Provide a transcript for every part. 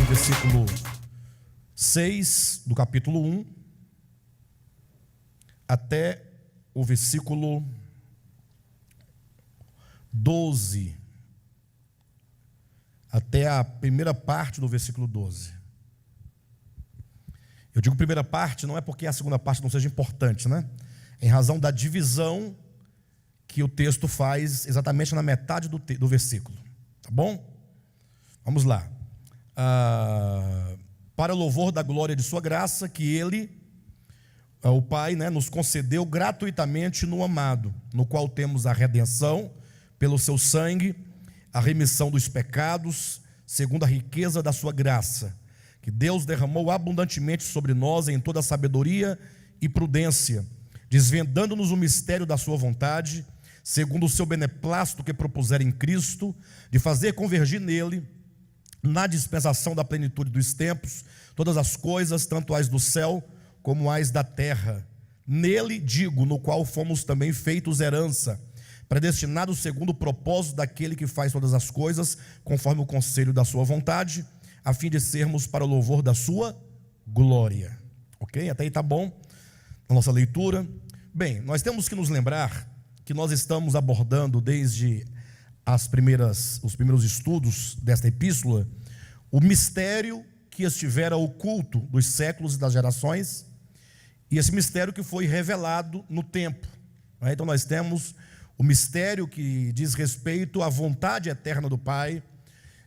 Versículo 6 do capítulo 1 até o versículo 12, até a primeira parte do versículo 12. Eu digo primeira parte, não é porque a segunda parte não seja importante, né? Em razão da divisão que o texto faz exatamente na metade do versículo, tá bom? Vamos lá. Para o louvor da glória de sua graça, que Ele, o Pai, nos concedeu gratuitamente no amado, no qual temos a redenção, pelo seu sangue, a remissão dos pecados, segundo a riqueza da sua graça, que Deus derramou abundantemente sobre nós em toda sabedoria e prudência, desvendando-nos o mistério da sua vontade, segundo o seu beneplácito que propusera em Cristo, de fazer convergir nele, na dispensação da plenitude dos tempos, todas as coisas, tanto as do céu como as da terra. Nele, digo, no qual fomos também feitos herança, predestinados segundo o propósito daquele que faz todas as coisas, conforme o conselho da sua vontade, a fim de sermos para o louvor da sua glória. Ok? Até aí está bom na nossa leitura. Bem, nós temos que nos lembrar que nós estamos abordando desde os primeiros estudos desta epístola, o mistério que estivera oculto dos séculos e das gerações, e esse mistério que foi revelado no tempo. Então nós temos o mistério que diz respeito à vontade eterna do Pai,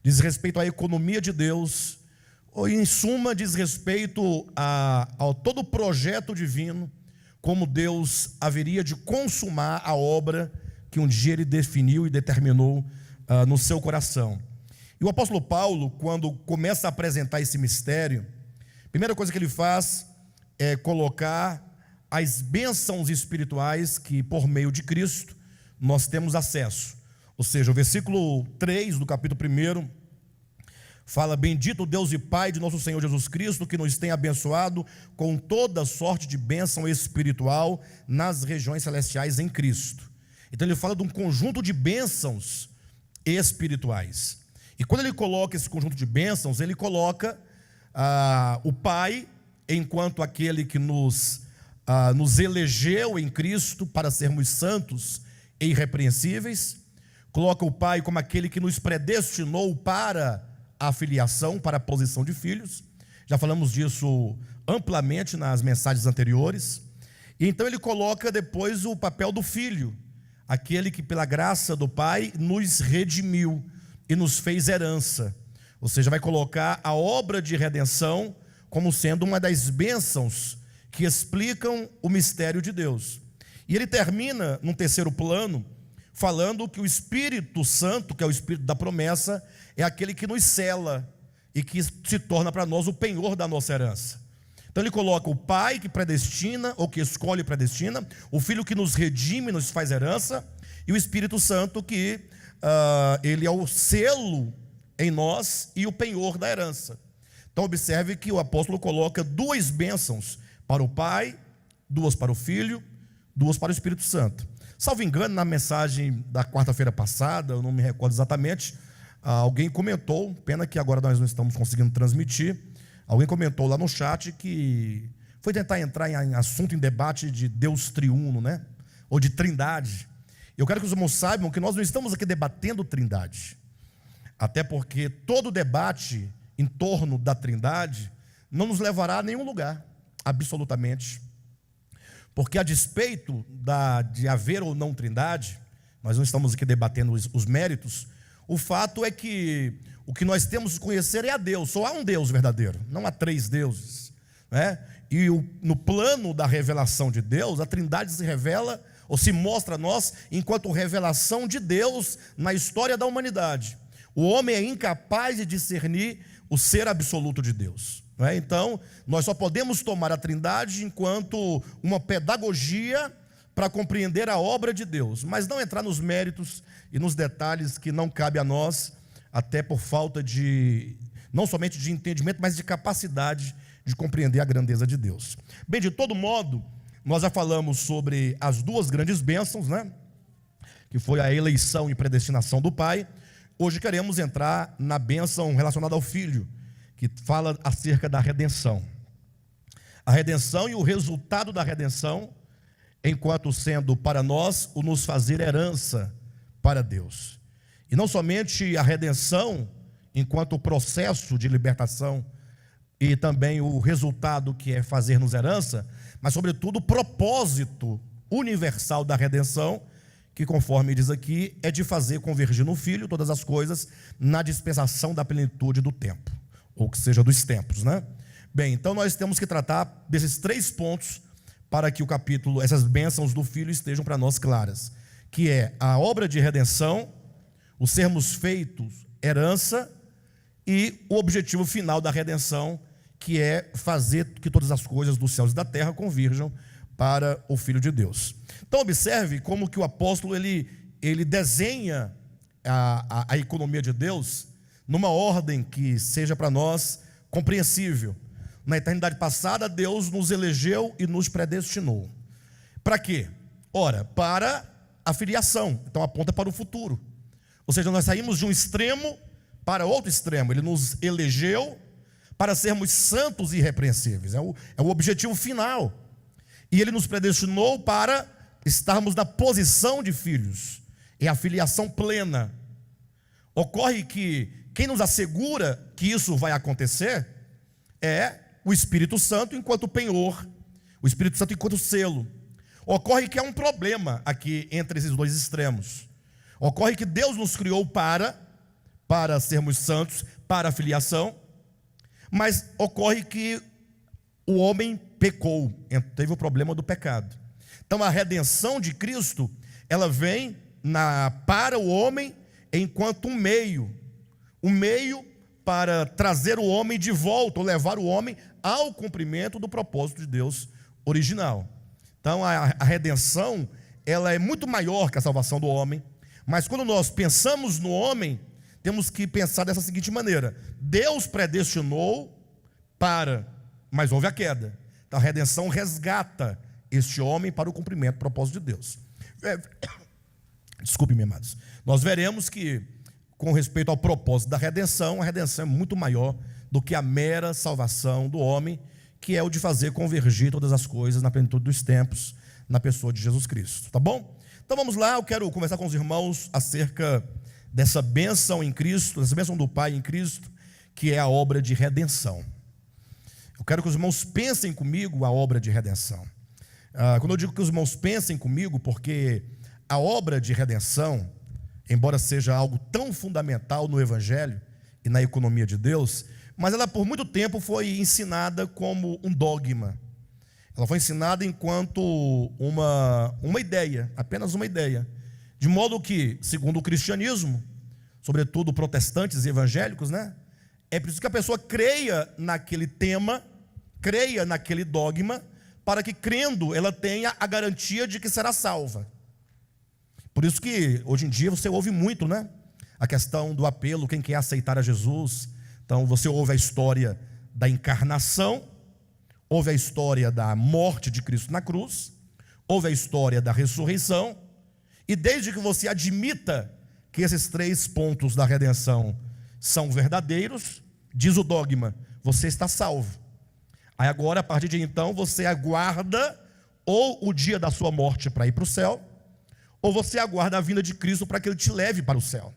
diz respeito à economia de Deus, ou em suma diz respeito ao todo o projeto divino, como Deus haveria de consumar a obra que um dia Ele definiu e determinou no seu coração. E o apóstolo Paulo, quando começa a apresentar esse mistério, a primeira coisa que ele faz é colocar as bênçãos espirituais que por meio de Cristo nós temos acesso. Ou seja, o versículo 3 do capítulo 1 fala: bendito o Deus e Pai de nosso Senhor Jesus Cristo, que nos tem abençoado com toda sorte de bênção espiritual nas regiões celestiais em Cristo. Então ele fala de um conjunto de bênçãos espirituais. E quando ele coloca esse conjunto de bênçãos, ele coloca o Pai enquanto aquele que nos elegeu em Cristo para sermos santos e irrepreensíveis. Coloca o Pai como aquele que nos predestinou para a filiação, para a posição de filhos. Já falamos disso amplamente nas mensagens anteriores. E então ele coloca depois o papel do Filho, aquele que pela graça do Pai nos redimiu e nos fez herança. Ou seja, vai colocar a obra de redenção como sendo uma das bênçãos que explicam o mistério de Deus. E ele termina, num terceiro plano, falando que o Espírito Santo, que é o Espírito da promessa, é aquele que nos sela e que se torna para nós o penhor da nossa herança. Então ele coloca o Pai que predestina, ou que escolhe e predestina, o Filho que nos redime, nos faz herança, e o Espírito Santo que ele é o selo em nós e o penhor da herança. Então observe que o apóstolo coloca duas bênçãos para o Pai, duas para o Filho, duas para o Espírito Santo. Salvo engano, na mensagem da quarta-feira passada, eu não me recordo exatamente, alguém comentou, pena que agora nós não estamos conseguindo transmitir, alguém comentou lá no chat que foi tentar entrar em assunto, em debate de Deus triuno, ou de trindade. Eu quero que os irmãos saibam que nós não estamos aqui debatendo trindade, até porque todo debate em torno da trindade não nos levará a nenhum lugar, absolutamente. Porque a despeito de haver ou não trindade, nós não estamos aqui debatendo os méritos, o fato é que o que nós temos que conhecer é a Deus. Só há um Deus verdadeiro, não há três deuses, E no plano da revelação de Deus, a trindade se revela, ou se mostra a nós, enquanto revelação de Deus na história da humanidade. O homem é incapaz de discernir o ser absoluto de Deus. Então, nós só podemos tomar a trindade enquanto uma pedagogia para compreender a obra de Deus, mas não entrar nos méritos e nos detalhes que não cabe a nós, até por falta de não somente de entendimento, mas de capacidade de compreender a grandeza de Deus. Bem, de todo modo, nós já falamos sobre as duas grandes bênçãos, né? Que foi a eleição e predestinação do Pai. Hoje queremos entrar na bênção relacionada ao Filho, que fala acerca da redenção. A redenção e o resultado da redenção, enquanto sendo para nós o nos fazer herança para Deus. E não somente a redenção, enquanto o processo de libertação e também o resultado que é fazer-nos herança, mas sobretudo o propósito universal da redenção, que conforme diz aqui, é de fazer convergir no Filho todas as coisas na dispensação da plenitude do tempo, ou que seja, dos tempos, né? Bem, então nós temos que tratar desses 3 pontos para que o capítulo, essas bênçãos do Filho estejam para nós claras, que é a obra de redenção, o sermos feitos herança e o objetivo final da redenção, que é fazer que todas as coisas dos céus e da terra convirjam para o Filho de Deus. Então observe como que o apóstolo ele desenha a economia de Deus numa ordem que seja para nós compreensível. Na eternidade passada, Deus nos elegeu e nos predestinou. Para quê? Ora, para a filiação. Então aponta para o futuro. Ou seja, nós saímos de um extremo para outro extremo. Ele nos elegeu para sermos santos e irrepreensíveis. É o objetivo final. E Ele nos predestinou para estarmos na posição de filhos. É a filiação plena. Ocorre que quem nos assegura que isso vai acontecer é o Espírito Santo enquanto penhor, o Espírito Santo enquanto selo. Ocorre que há um problema aqui entre esses dois extremos. Ocorre que Deus nos criou para sermos santos, para a filiação, mas ocorre que o homem pecou, teve o problema do pecado. Então a redenção de Cristo, ela vem para o homem enquanto um meio para trazer o homem de volta, ou levar o homem ao cumprimento do propósito de Deus original. Então a redenção, ela é muito maior que a salvação do homem, mas quando nós pensamos no homem, temos que pensar dessa seguinte maneira: Deus predestinou mas houve a queda. Então a redenção resgata este homem para o cumprimento do propósito de Deus. Desculpe-me, amados. Nós veremos que, com respeito ao propósito da redenção, a redenção é muito maior do que a mera salvação do homem, que é o de fazer convergir todas as coisas na plenitude dos tempos, na pessoa de Jesus Cristo, tá bom? Então vamos lá, eu quero conversar com os irmãos acerca dessa bênção em Cristo, dessa bênção do Pai em Cristo, que é a obra de redenção. Eu quero que os irmãos pensem comigo a obra de redenção. Quando eu digo que os irmãos pensem comigo, porque a obra de redenção, embora seja algo tão fundamental no Evangelho e na economia de Deus, mas ela por muito tempo foi ensinada como um dogma. Ela foi ensinada enquanto uma ideia, apenas uma ideia. De modo que, segundo o cristianismo, sobretudo protestantes e evangélicos, né? É preciso que a pessoa creia naquele tema, creia naquele dogma, para que, crendo, ela tenha a garantia de que será salva. Por isso que, hoje em dia, você ouve muito, né? A questão do apelo, quem quer aceitar a Jesus. Então, você ouve a história da encarnação, ouve a história da morte de Cristo na cruz, ouve a história da ressurreição, e desde que você admita que esses 3 pontos da redenção são verdadeiros, diz o dogma, você está salvo. Aí agora, a partir de então, você aguarda ou o dia da sua morte para ir para o céu, ou você aguarda a vinda de Cristo para que Ele te leve para o céu.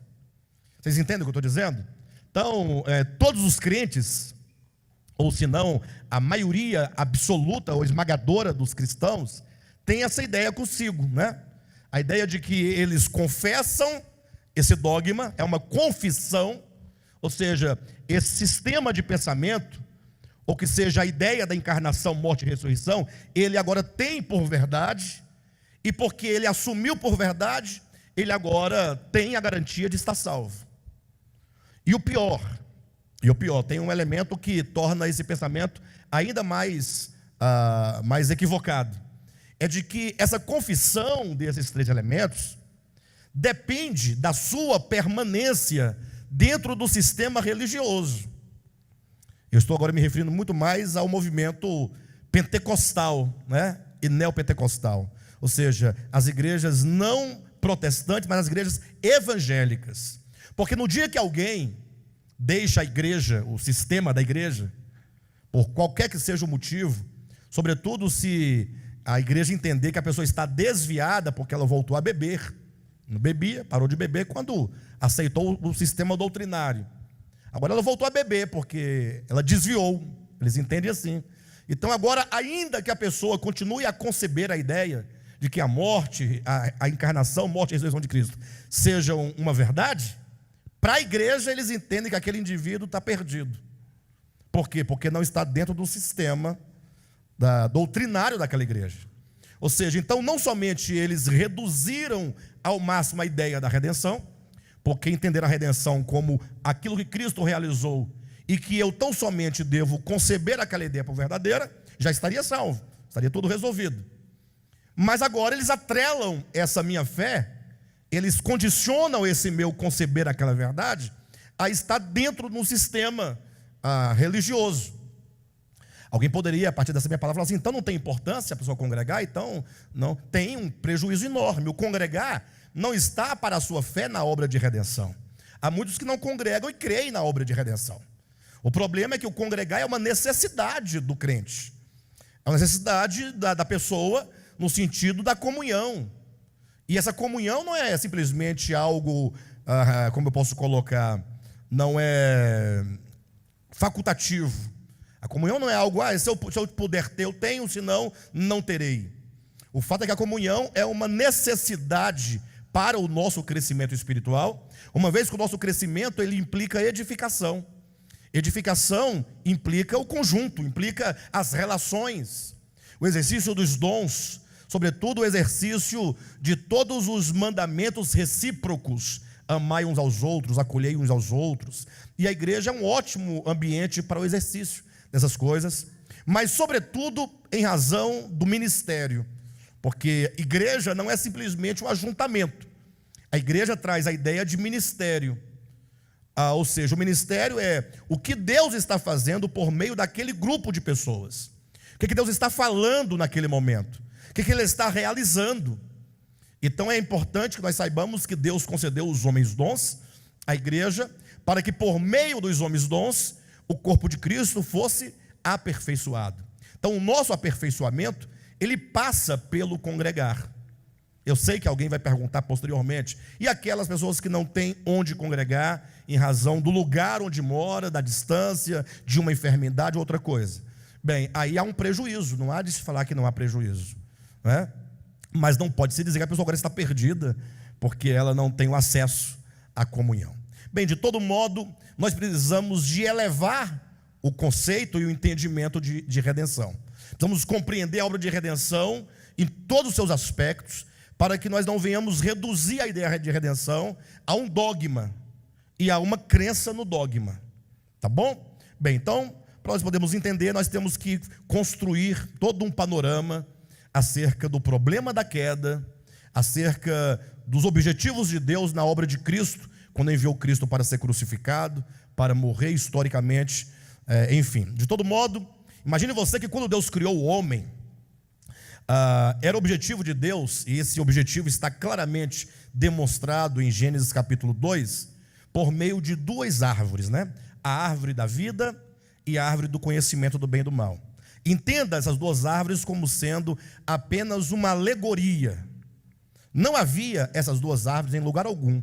Vocês entendem o que eu estou dizendo? Então, todos os crentes, ou se não, a maioria absoluta ou esmagadora dos cristãos, tem essa ideia consigo, né? A ideia de que eles confessam esse dogma, é uma confissão, ou seja, esse sistema de pensamento, ou que seja a ideia da encarnação, morte e ressurreição, ele agora tem por verdade, e porque ele assumiu por verdade, ele agora tem a garantia de estar salvo. E o pior, tem um elemento que torna esse pensamento ainda mais equivocado, é de que essa confissão desses 3 elementos depende da sua permanência dentro do sistema religioso. Eu estou agora me referindo muito mais ao movimento pentecostal, né? E neopentecostal. Ou seja, as igrejas não protestantes, mas as igrejas evangélicas. Porque no dia que alguém deixa a igreja, o sistema da igreja, por qualquer que seja o motivo, sobretudo se a igreja entender que a pessoa está desviada porque ela voltou a beber, não bebia, parou de beber quando aceitou o sistema doutrinário. Agora ela voltou a beber porque ela desviou, eles entendem assim. Então agora, ainda que a pessoa continue a conceber a ideia de que a morte, a encarnação, morte e ressurreição de Cristo sejam uma verdade, para a igreja eles entendem que aquele indivíduo está perdido. Por quê? Porque não está dentro do sistema doutrinário daquela igreja. Ou seja, então não somente eles reduziram ao máximo a ideia da redenção, porque entenderam a redenção como aquilo que Cristo realizou e que eu tão somente devo conceber aquela ideia por verdadeira, já estaria salvo, estaria tudo resolvido. Mas agora eles atrelam essa minha fé, eles condicionam esse meu conceber aquela verdade a estar dentro de um sistema religioso. Alguém poderia, a partir dessa minha palavra, falar assim: então não tem importância a pessoa congregar? Então não, tem um prejuízo enorme. O congregar não está para a sua fé na obra de redenção. Há muitos que não congregam e creem na obra de redenção. O problema é que o congregar é uma necessidade do crente, é uma necessidade da pessoa no sentido da comunhão. E essa comunhão não é simplesmente algo, como eu posso colocar, não é facultativo. A comunhão não é algo, se eu puder ter, eu tenho, senão não terei. O fato é que a comunhão é uma necessidade para o nosso crescimento espiritual, uma vez que o nosso crescimento ele implica edificação. Edificação implica o conjunto, implica as relações, o exercício dos dons, sobretudo o exercício de todos os mandamentos recíprocos: amai uns aos outros, acolhei uns aos outros. E a igreja é um ótimo ambiente para o exercício dessas coisas, mas sobretudo em razão do ministério, porque igreja não é simplesmente um ajuntamento. A igreja traz a ideia de ministério, ou seja, o ministério é o que Deus está fazendo por meio daquele grupo de pessoas, o que Deus está falando naquele momento, o que Ele está realizando. Então é importante que nós saibamos que Deus concedeu os homens dons à igreja, para que por meio dos homens dons o corpo de Cristo fosse aperfeiçoado. Então o nosso aperfeiçoamento, ele passa pelo congregar. Eu sei que alguém vai perguntar posteriormente: e aquelas pessoas que não têm onde congregar, em razão do lugar onde mora, da distância, de uma enfermidade ou outra coisa? Bem, aí há um prejuízo, não há de se falar que não há prejuízo, não é? Mas não pode se dizer que a pessoa agora está perdida, porque ela não tem o acesso à comunhão. Bem, de todo modo, nós precisamos de elevar o conceito e o entendimento de redenção. Precisamos compreender a obra de redenção em todos os seus aspectos, para que nós não venhamos reduzir a ideia de redenção a um dogma e a uma crença no dogma. Tá bom? Bem, então, para nós podermos entender, nós temos que construir todo um panorama acerca do problema da queda, acerca dos objetivos de Deus na obra de Cristo, quando enviou Cristo para ser crucificado, para morrer historicamente, enfim. De todo modo, imagine você que quando Deus criou o homem, era o objetivo de Deus, e esse objetivo está claramente demonstrado em Gênesis capítulo 2, por meio de duas árvores, né? A árvore da vida e a árvore do conhecimento do bem e do mal. Entenda essas duas árvores como sendo apenas uma alegoria. Não havia essas duas árvores em lugar algum.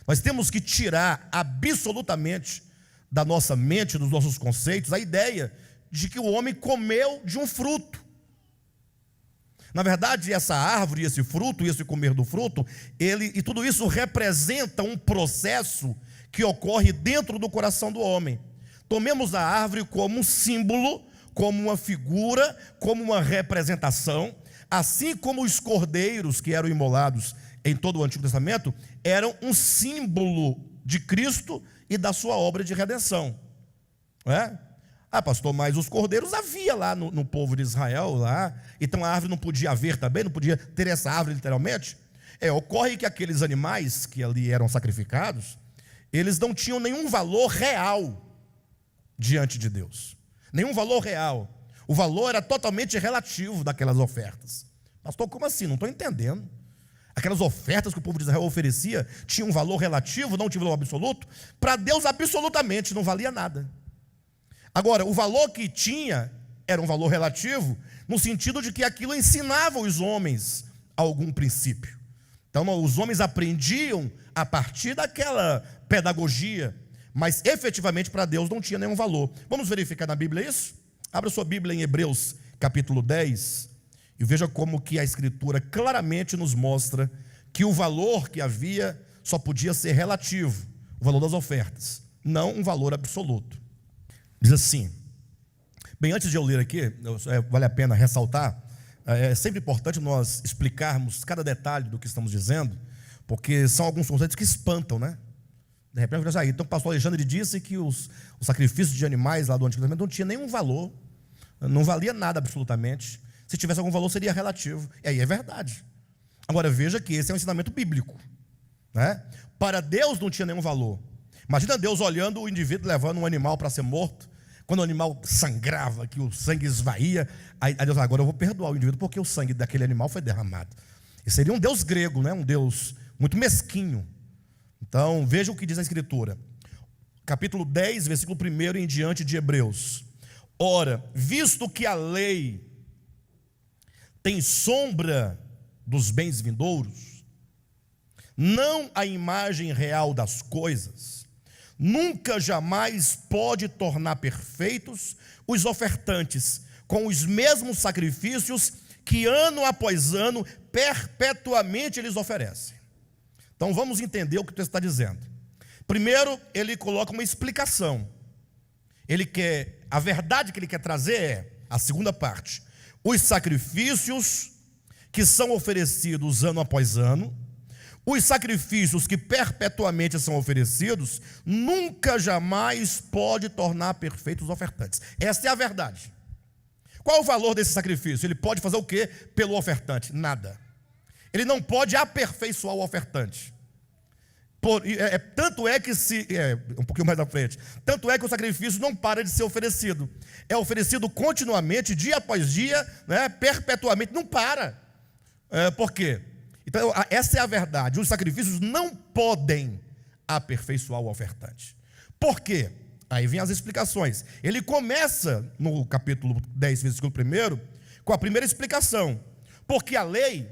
Nós temos que tirar absolutamente da nossa mente, dos nossos conceitos, a ideia de que o homem comeu de um fruto. Na verdade, essa árvore, esse fruto, esse comer do fruto, e tudo isso representa um processo que ocorre dentro do coração do homem. Tomemos a árvore como um símbolo, como uma figura, como uma representação, assim como os cordeiros que eram imolados em todo o Antigo Testamento eram um símbolo de Cristo e da sua obra de redenção, não é? Pastor, mas os cordeiros havia lá no povo de Israel, lá, então a árvore não podia haver também, não podia ter essa árvore literalmente. Ocorre que aqueles animais que ali eram sacrificados, eles não tinham nenhum valor real diante de Deus. Nenhum valor real. O valor era totalmente relativo daquelas ofertas. Pastor, como assim? Não estou entendendo. Aquelas ofertas que o povo de Israel oferecia tinham um valor relativo, não tinha valor absoluto. Para Deus, absolutamente, não valia nada. Agora, o valor que tinha era um valor relativo, no sentido de que aquilo ensinava os homens algum princípio. Então, os homens aprendiam a partir daquela pedagogia, mas efetivamente para Deus não tinha nenhum valor. Vamos verificar na Bíblia isso? Abra sua Bíblia em Hebreus capítulo 10 e veja como que a Escritura claramente nos mostra que o valor que havia só podia ser relativo, o valor das ofertas, não um valor absoluto. Diz assim, bem, antes de eu ler aqui, vale a pena ressaltar, é sempre importante nós explicarmos cada detalhe do que estamos dizendo, porque são alguns conceitos que espantam, né? De repente, então o pastor Alexandre disse que os sacrifícios de animais lá do Antigo Testamento não tinha nenhum valor, não valia nada absolutamente. Se tivesse algum valor, seria relativo. E aí é verdade. Agora veja que esse é um ensinamento bíblico, né? Para Deus não tinha nenhum valor. Imagina Deus olhando o indivíduo levando um animal para ser morto, quando o animal sangrava, que o sangue esvaía, aí Deus, agora eu vou perdoar o indivíduo porque o sangue daquele animal foi derramado. E seria um Deus grego, né? Um Deus muito mesquinho. Então, veja o que diz a Escritura. Capítulo 10, versículo 1 em diante de Hebreus. Ora, visto que a lei tem sombra dos bens vindouros, não a imagem real das coisas, nunca jamais pode tornar perfeitos os ofertantes com os mesmos sacrifícios que ano após ano perpetuamente eles oferecem. Então vamos entender o que o texto está dizendo. Primeiro, ele coloca uma explicação. A verdade que ele quer trazer é, a segunda parte, os sacrifícios que são oferecidos ano após ano, os sacrifícios que perpetuamente são oferecidos, nunca jamais pode tornar perfeitos os ofertantes. Essa é a verdade. Qual o valor desse sacrifício? Ele pode fazer o quê pelo ofertante? Nada. Ele não pode aperfeiçoar o ofertante. Tanto é que um pouquinho mais à frente, tanto é que o sacrifício não para de ser oferecido. É oferecido continuamente, dia após dia, né, perpetuamente, não para. Por quê? Então, essa é a verdade. Os sacrifícios não podem aperfeiçoar o ofertante. Por quê? Aí vem as explicações. Ele começa no capítulo 10, versículo 1, com a primeira explicação. Porque a lei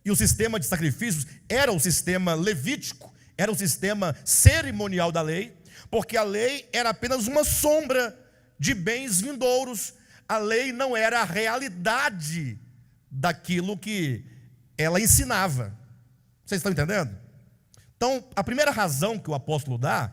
e o sistema de sacrifícios era o sistema levítico, era o sistema cerimonial da lei, porque a lei era apenas uma sombra de bens vindouros. A lei não era a realidade daquilo que ela ensinava. Vocês estão entendendo? Então, a primeira razão que o apóstolo dá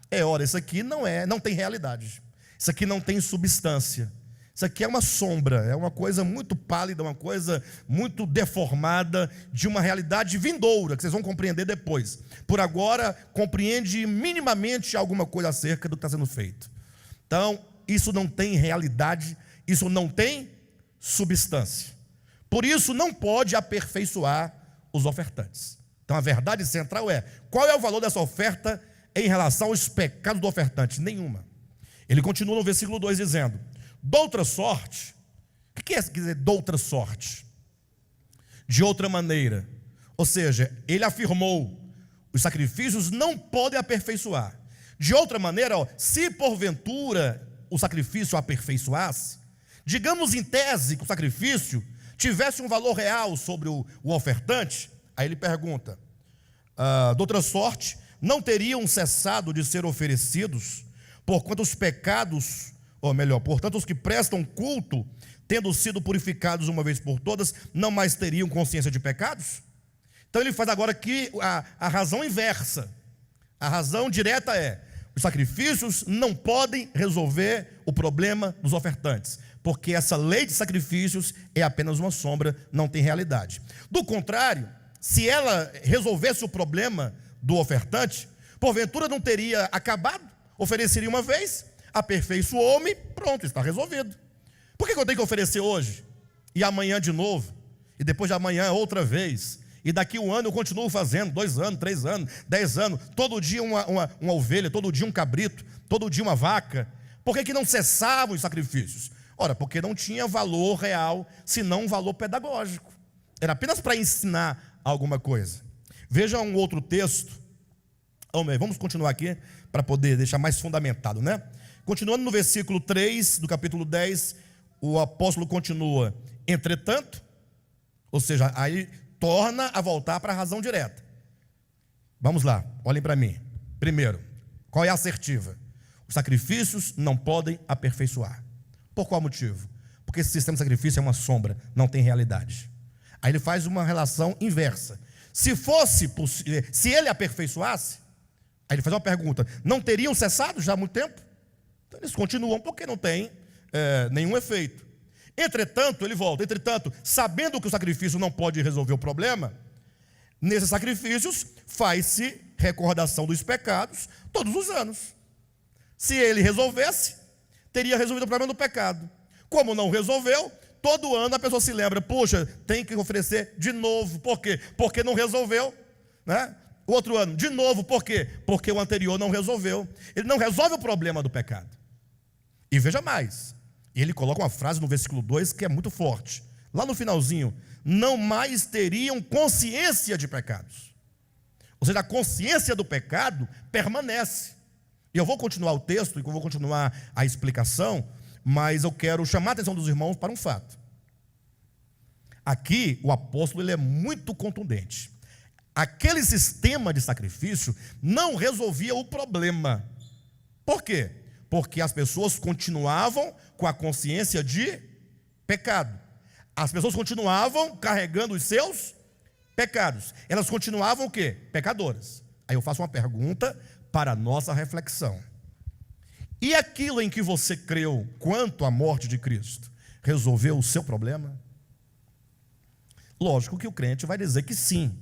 é, ora, isso aqui não tem realidade. Isso aqui não tem substância. Isso aqui é uma sombra, é uma coisa muito pálida, uma coisa muito deformada de uma realidade vindoura, que vocês vão compreender depois. Por agora, compreende minimamente alguma coisa acerca do que está sendo feito. Então, isso não tem realidade, isso não tem substância. Por isso, não pode aperfeiçoar os ofertantes. Então, a verdade central é, qual é o valor dessa oferta em relação aos pecados do ofertante? Nenhuma. Ele continua no versículo 2 dizendo, doutra sorte, o que quer dizer doutra sorte? De outra maneira, ou seja, ele afirmou, os sacrifícios não podem aperfeiçoar. De outra maneira, se porventura o sacrifício aperfeiçoasse, digamos em tese que o sacrifício tivesse um valor real sobre o ofertante, aí ele pergunta, doutra sorte, não teriam cessado de ser oferecidos, porquanto os pecados, ou melhor, portanto os que prestam culto, tendo sido purificados uma vez por todas, não mais teriam consciência de pecados? Então ele faz agora aqui a razão inversa. A razão direta é, os sacrifícios não podem resolver o problema dos ofertantes, porque essa lei de sacrifícios é apenas uma sombra, não tem realidade. Do contrário, se ela resolvesse o problema do ofertante, porventura não teria acabado, ofereceria uma vez, aperfeiçoou-me, pronto, está resolvido. Por que eu tenho que oferecer hoje? E amanhã de novo? E depois de amanhã outra vez? E daqui um ano eu continuo fazendo, 2 anos, 3 anos, 10 anos, todo dia uma ovelha, todo dia um cabrito, todo dia uma vaca. Por que não cessavam os sacrifícios? Ora, porque não tinha valor real, senão um valor pedagógico. Era apenas para ensinar alguma coisa. Veja um outro texto. Vamos continuar aqui, para poder deixar mais fundamentado, né? Continuando no versículo 3 do capítulo 10, o apóstolo continua: entretanto, ou seja, aí torna a voltar para a razão direta. Vamos lá, olhem para mim. Primeiro, qual é a assertiva? Os sacrifícios não podem aperfeiçoar. Por qual motivo? Porque esse sistema de sacrifício é uma sombra, não tem realidade. Aí ele faz uma relação inversa. Se ele aperfeiçoasse, aí ele faz uma pergunta: não teriam cessado já há muito tempo? Então eles continuam porque não tem nenhum efeito. Entretanto, ele volta: entretanto, sabendo que o sacrifício não pode resolver o problema, nesses sacrifícios faz-se recordação dos pecados todos os anos. Se ele resolvesse, teria resolvido o problema do pecado. Como não resolveu, todo ano a pessoa se lembra: poxa, tem que oferecer de novo. Por quê? Porque não resolveu, né? O outro ano, de novo. Por quê? Porque o anterior não resolveu. Ele não resolve o problema do pecado. E veja mais, ele coloca uma frase no versículo 2 que é muito forte. Lá no finalzinho: não mais teriam consciência de pecados. Ou seja, a consciência do pecado permanece. E eu vou continuar o texto, e eu vou continuar a explicação, mas eu quero chamar a atenção dos irmãos para um fato. Aqui o apóstolo ele é muito contundente. Aquele sistema de sacrifício não resolvia o problema. Por quê? Porque as pessoas continuavam com a consciência de pecado. As pessoas continuavam carregando os seus pecados. Elas continuavam o quê? Pecadoras. Aí eu faço uma pergunta para a nossa reflexão: e aquilo em que você creu quanto à morte de Cristo resolveu o seu problema? Lógico que o crente vai dizer que sim,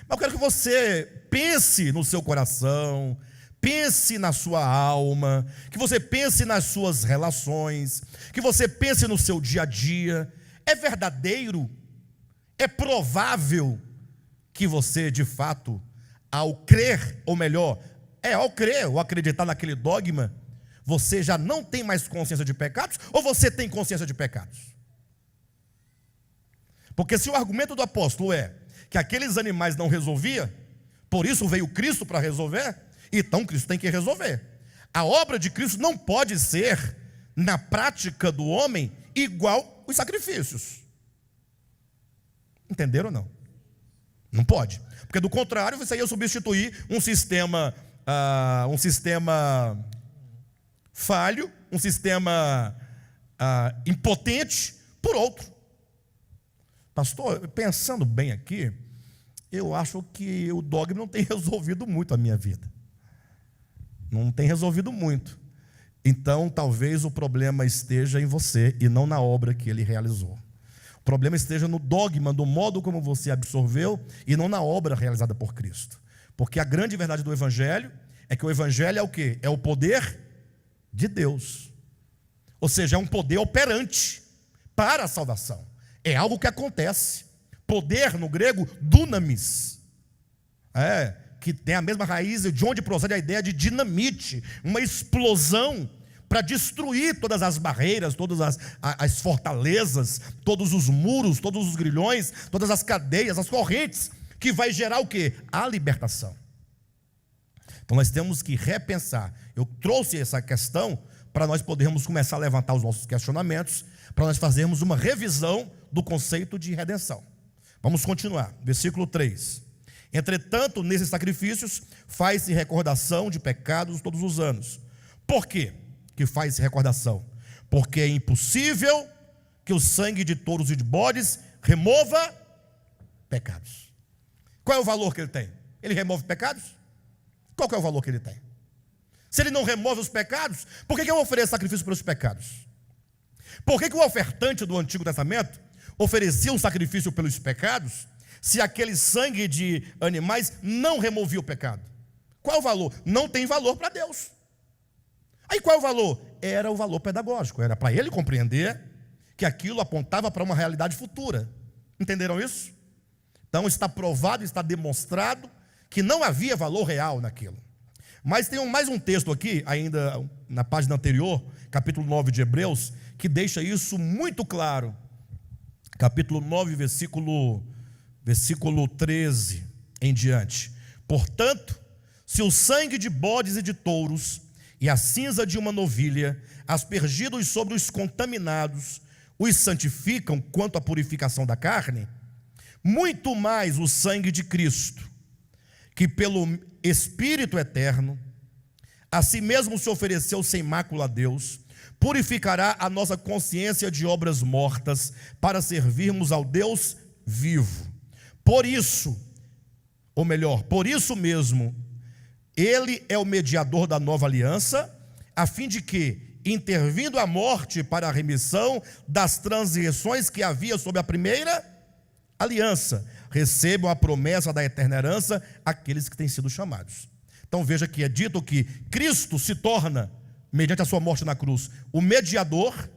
mas eu quero que você pense no seu coração, pense na sua alma, que você pense nas suas relações, que você pense no seu dia a dia. É verdadeiro, é provável que você de fato, ao crer, ou melhor, ao crer ou acreditar naquele dogma, você já não tem mais consciência de pecados, ou você tem consciência de pecados? Porque se o argumento do apóstolo é que aqueles animais não resolviam, por isso veio Cristo para resolver, então Cristo tem que resolver. A obra de Cristo não pode ser, na prática do homem, igual os sacrifícios. Entenderam ou não? Não pode. Porque do contrário, você ia substituir um sistema falho, um sistema impotente por outro. Pastor, pensando bem aqui, eu acho que o dogma não tem resolvido muito a minha vida. Não tem resolvido muito. Então, talvez o problema esteja em você e não na obra que ele realizou. O problema esteja no dogma, do modo como você absorveu e não na obra realizada por Cristo. Porque a grande verdade do Evangelho é que o Evangelho é o quê? É o poder de Deus. Ou seja, é um poder operante para a salvação. É algo que acontece. Poder, no grego, dunamis. Que tem a mesma raiz de onde procede a ideia de dinamite. Uma explosão para destruir todas as barreiras, todas as fortalezas, todos os muros, todos os grilhões, todas as cadeias, as correntes, que vai gerar o quê? A libertação. Então nós temos que repensar. Eu trouxe essa questão para nós podermos começar a levantar os nossos questionamentos, para nós fazermos uma revisão do conceito de redenção. Vamos continuar, versículo 3. Entretanto, nesses sacrifícios faz-se recordação de pecados todos os anos. Por quê que faz-se recordação? Porque é impossível que o sangue de touros e de bodes remova pecados. Qual é o valor que ele tem? Ele remove pecados? Qual que é o valor que ele tem? Se ele não remove os pecados, por que eu ofereço sacrifício pelos pecados? Por que o ofertante do Antigo Testamento oferecia um sacrifício pelos pecados, se aquele sangue de animais não removia o pecado? Qual é o valor? Não tem valor para Deus. Aí qual é o valor? Era o valor pedagógico, era para ele compreender que aquilo apontava para uma realidade futura. Entenderam isso? Então está provado, está demonstrado que não havia valor real naquilo. Mas tem mais um texto aqui, ainda na página anterior, capítulo 9 de Hebreus, que deixa isso muito claro. Capítulo 9, versículo 13 em diante. Portanto, se o sangue de bodes e de touros e a cinza de uma novilha, aspergidos sobre os contaminados, os santificam quanto à purificação da carne, muito mais o sangue de Cristo, que pelo Espírito eterno, a si mesmo se ofereceu sem mácula a Deus, purificará a nossa consciência de obras mortas, para servirmos ao Deus vivo. Por isso, ou melhor, por isso mesmo, Ele é o mediador da nova aliança, a fim de que, intervindo a morte para a remissão das transgressões que havia sob a primeira aliança, recebam a promessa da eterna herança aqueles que têm sido chamados. Então veja que é dito que Cristo se torna, mediante a sua morte na cruz, o mediador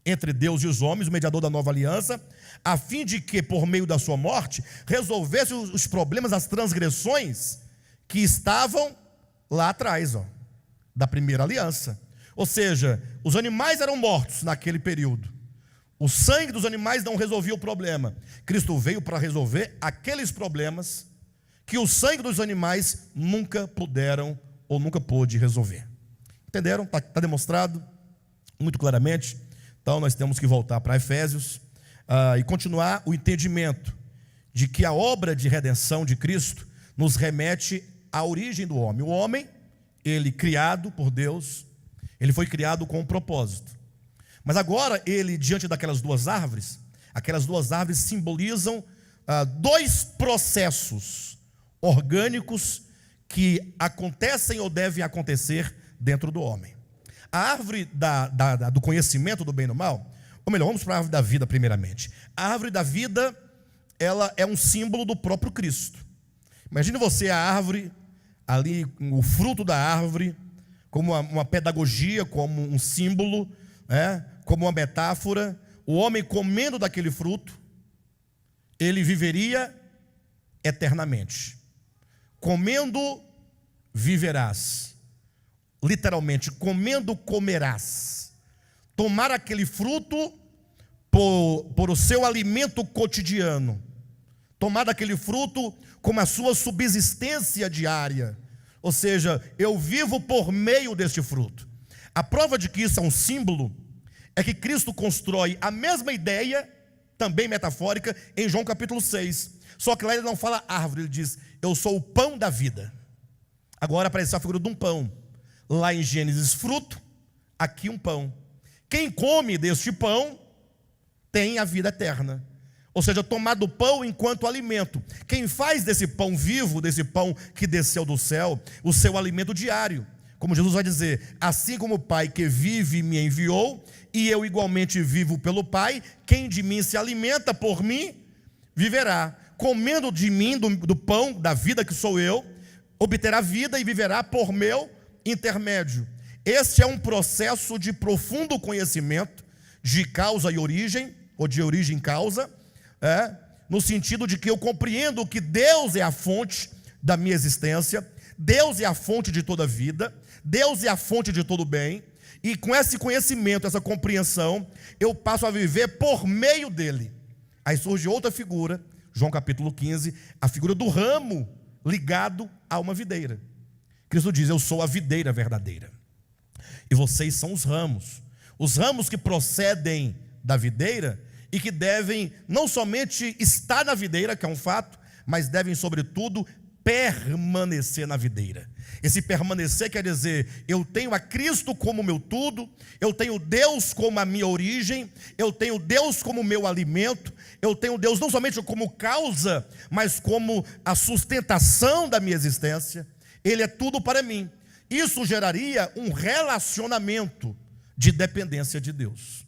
entre Deus e os homens, o mediador da nova aliança, a fim de que, por meio da sua morte, resolvesse os problemas, as transgressões que estavam lá atrás, da primeira aliança. Ou seja, os animais eram mortos naquele período. O sangue dos animais não resolvia o problema. Cristo veio para resolver aqueles problemas que o sangue dos animais nunca puderam ou nunca pôde resolver. Entenderam? Está demonstrado muito claramente. Então nós temos que voltar para Efésios e continuar o entendimento de que a obra de redenção de Cristo nos remete à origem do homem. O homem, ele criado por Deus, ele foi criado com um propósito. Mas agora ele, diante daquelas duas árvores, aquelas duas árvores simbolizam dois processos orgânicos que acontecem ou devem acontecer dentro do homem. A árvore do conhecimento do bem e do mal, ou melhor, vamos para a árvore da vida primeiramente. A árvore da vida, ela é um símbolo do próprio Cristo. Imagine você a árvore, ali o fruto da árvore, como uma pedagogia, como um símbolo, como uma metáfora. O homem comendo daquele fruto, ele viveria eternamente. Comendo, viverás. Literalmente, comendo, comerás. Tomar aquele fruto por o seu alimento cotidiano. Tomar aquele fruto como a sua subsistência diária. Ou seja, eu vivo por meio deste fruto. A prova de que isso é um símbolo é que Cristo constrói a mesma ideia, também metafórica, em João capítulo 6. Só que lá ele não fala árvore, ele diz: eu sou o pão da vida. Agora apareceu a figura de um pão. Lá em Gênesis, fruto, aqui um pão. Quem come deste pão tem a vida eterna. Ou seja, tomar do pão enquanto alimento. Quem faz desse pão vivo, desse pão que desceu do céu, o seu alimento diário. Como Jesus vai dizer: assim como o Pai que vive me enviou, e eu igualmente vivo pelo Pai, quem de mim se alimenta por mim, viverá. Comendo de mim, do pão da vida que sou eu, obterá vida e viverá por meu intermédio. Este é um processo de profundo conhecimento de causa e origem, ou de origem e causa, no sentido de que eu compreendo que Deus é a fonte da minha existência, Deus é a fonte de toda vida, Deus é a fonte de todo bem, e com esse conhecimento, essa compreensão, eu passo a viver por meio dele. Aí surge outra figura, João capítulo 15, a figura do ramo ligado a uma videira. Cristo diz: eu sou a videira verdadeira, e vocês são os ramos que procedem da videira, e que devem não somente estar na videira, que é um fato, mas devem sobretudo permanecer na videira. Esse permanecer quer dizer: eu tenho a Cristo como meu tudo, eu tenho Deus como a minha origem, eu tenho Deus como meu alimento, eu tenho Deus não somente como causa, mas como a sustentação da minha existência. Ele é tudo para mim. Isso geraria um relacionamento de dependência de Deus.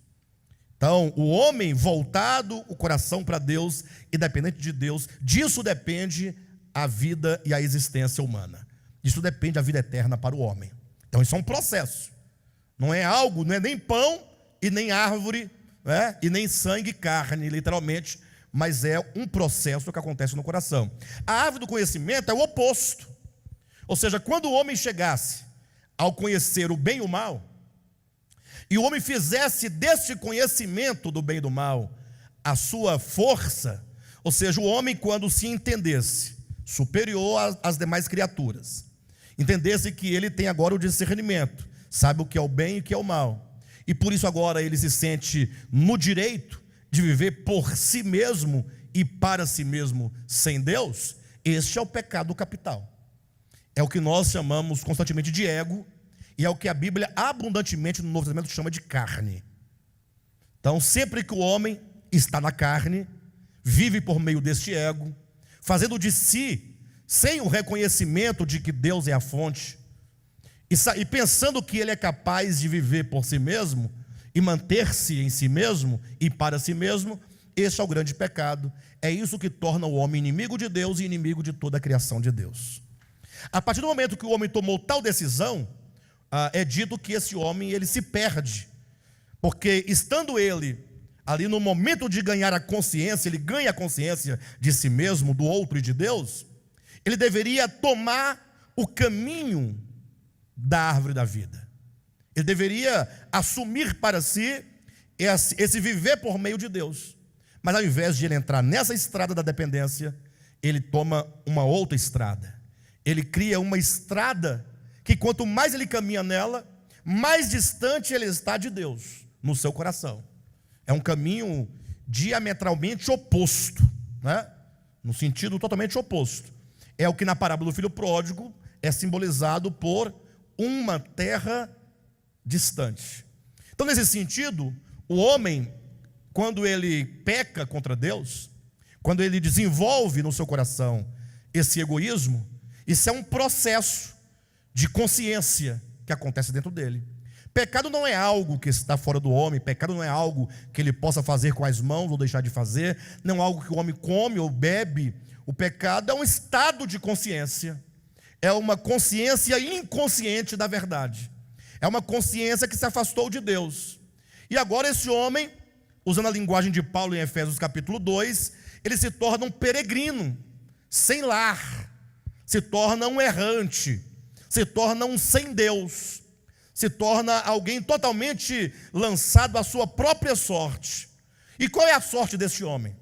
Então, o homem voltado o coração para Deus e dependente de Deus, disso depende a vida e a existência humana. Disso depende a vida eterna para o homem. Então, isso é um processo. Não é algo, não é nem pão e nem árvore, e nem sangue e carne, literalmente, mas é um processo que acontece no coração. A árvore do conhecimento é o oposto. Ou seja, quando o homem chegasse ao conhecer o bem e o mal, e o homem fizesse deste conhecimento do bem e do mal a sua força, ou seja, o homem, quando se entendesse superior às demais criaturas, entendesse que ele tem agora o discernimento, sabe o que é o bem e o que é o mal, e por isso agora ele se sente no direito de viver por si mesmo e para si mesmo sem Deus. Este é o pecado capital. É o que nós chamamos constantemente de ego, e é o que a Bíblia abundantemente no Novo Testamento chama de carne. Então, sempre que o homem está na carne, vive por meio deste ego, fazendo de si, sem o reconhecimento de que Deus é a fonte, e pensando que ele é capaz de viver por si mesmo, e manter-se em si mesmo, e para si mesmo, este é o grande pecado. É isso que torna o homem inimigo de Deus e inimigo de toda a criação de Deus. A partir do momento que o homem tomou tal decisão, é dito que esse homem ele se perde, porque estando ele ali no momento de ganhar a consciência, ele ganha a consciência de si mesmo, do outro e de Deus, ele deveria tomar o caminho da árvore da vida. Ele deveria assumir para si esse viver por meio de Deus. Mas ao invés de ele entrar nessa estrada da dependência, ele toma uma outra estrada. Ele cria uma estrada que quanto mais ele caminha nela, mais distante ele está de Deus, no seu coração. É um caminho diametralmente oposto, né? No sentido totalmente oposto. É o que na parábola do filho pródigo é simbolizado por uma terra distante. Então, nesse sentido, o homem, quando ele peca contra Deus, quando ele desenvolve no seu coração esse egoísmo, isso é um processo de consciência que acontece dentro dele. Pecado não é algo que está fora do homem, pecado não é algo que ele possa fazer com as mãos ou deixar de fazer, não é algo que o homem come ou bebe. O pecado é um estado de consciência, é uma consciência inconsciente da verdade, é uma consciência que se afastou de Deus. E agora esse homem, usando a linguagem de Paulo em Efésios capítulo 2, ele se torna um peregrino, sem lar, se torna um errante, se torna um sem Deus, se torna alguém totalmente lançado à sua própria sorte. E qual é a sorte desse homem?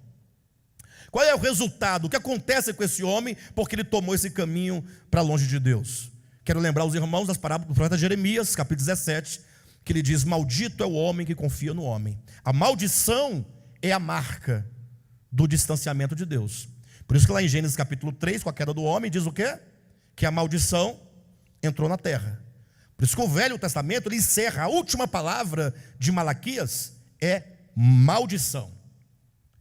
Qual é o resultado? O que acontece com esse homem porque ele tomou esse caminho para longe de Deus? Quero lembrar os irmãos das parábolas do profeta Jeremias, capítulo 17, que ele diz: maldito é o homem que confia no homem. A maldição é a marca do distanciamento de Deus. Por isso que lá em Gênesis capítulo 3, com a queda do homem, diz o quê? Que a maldição entrou na terra. Por isso que o Velho Testamento ele encerra, a última palavra de Malaquias é maldição.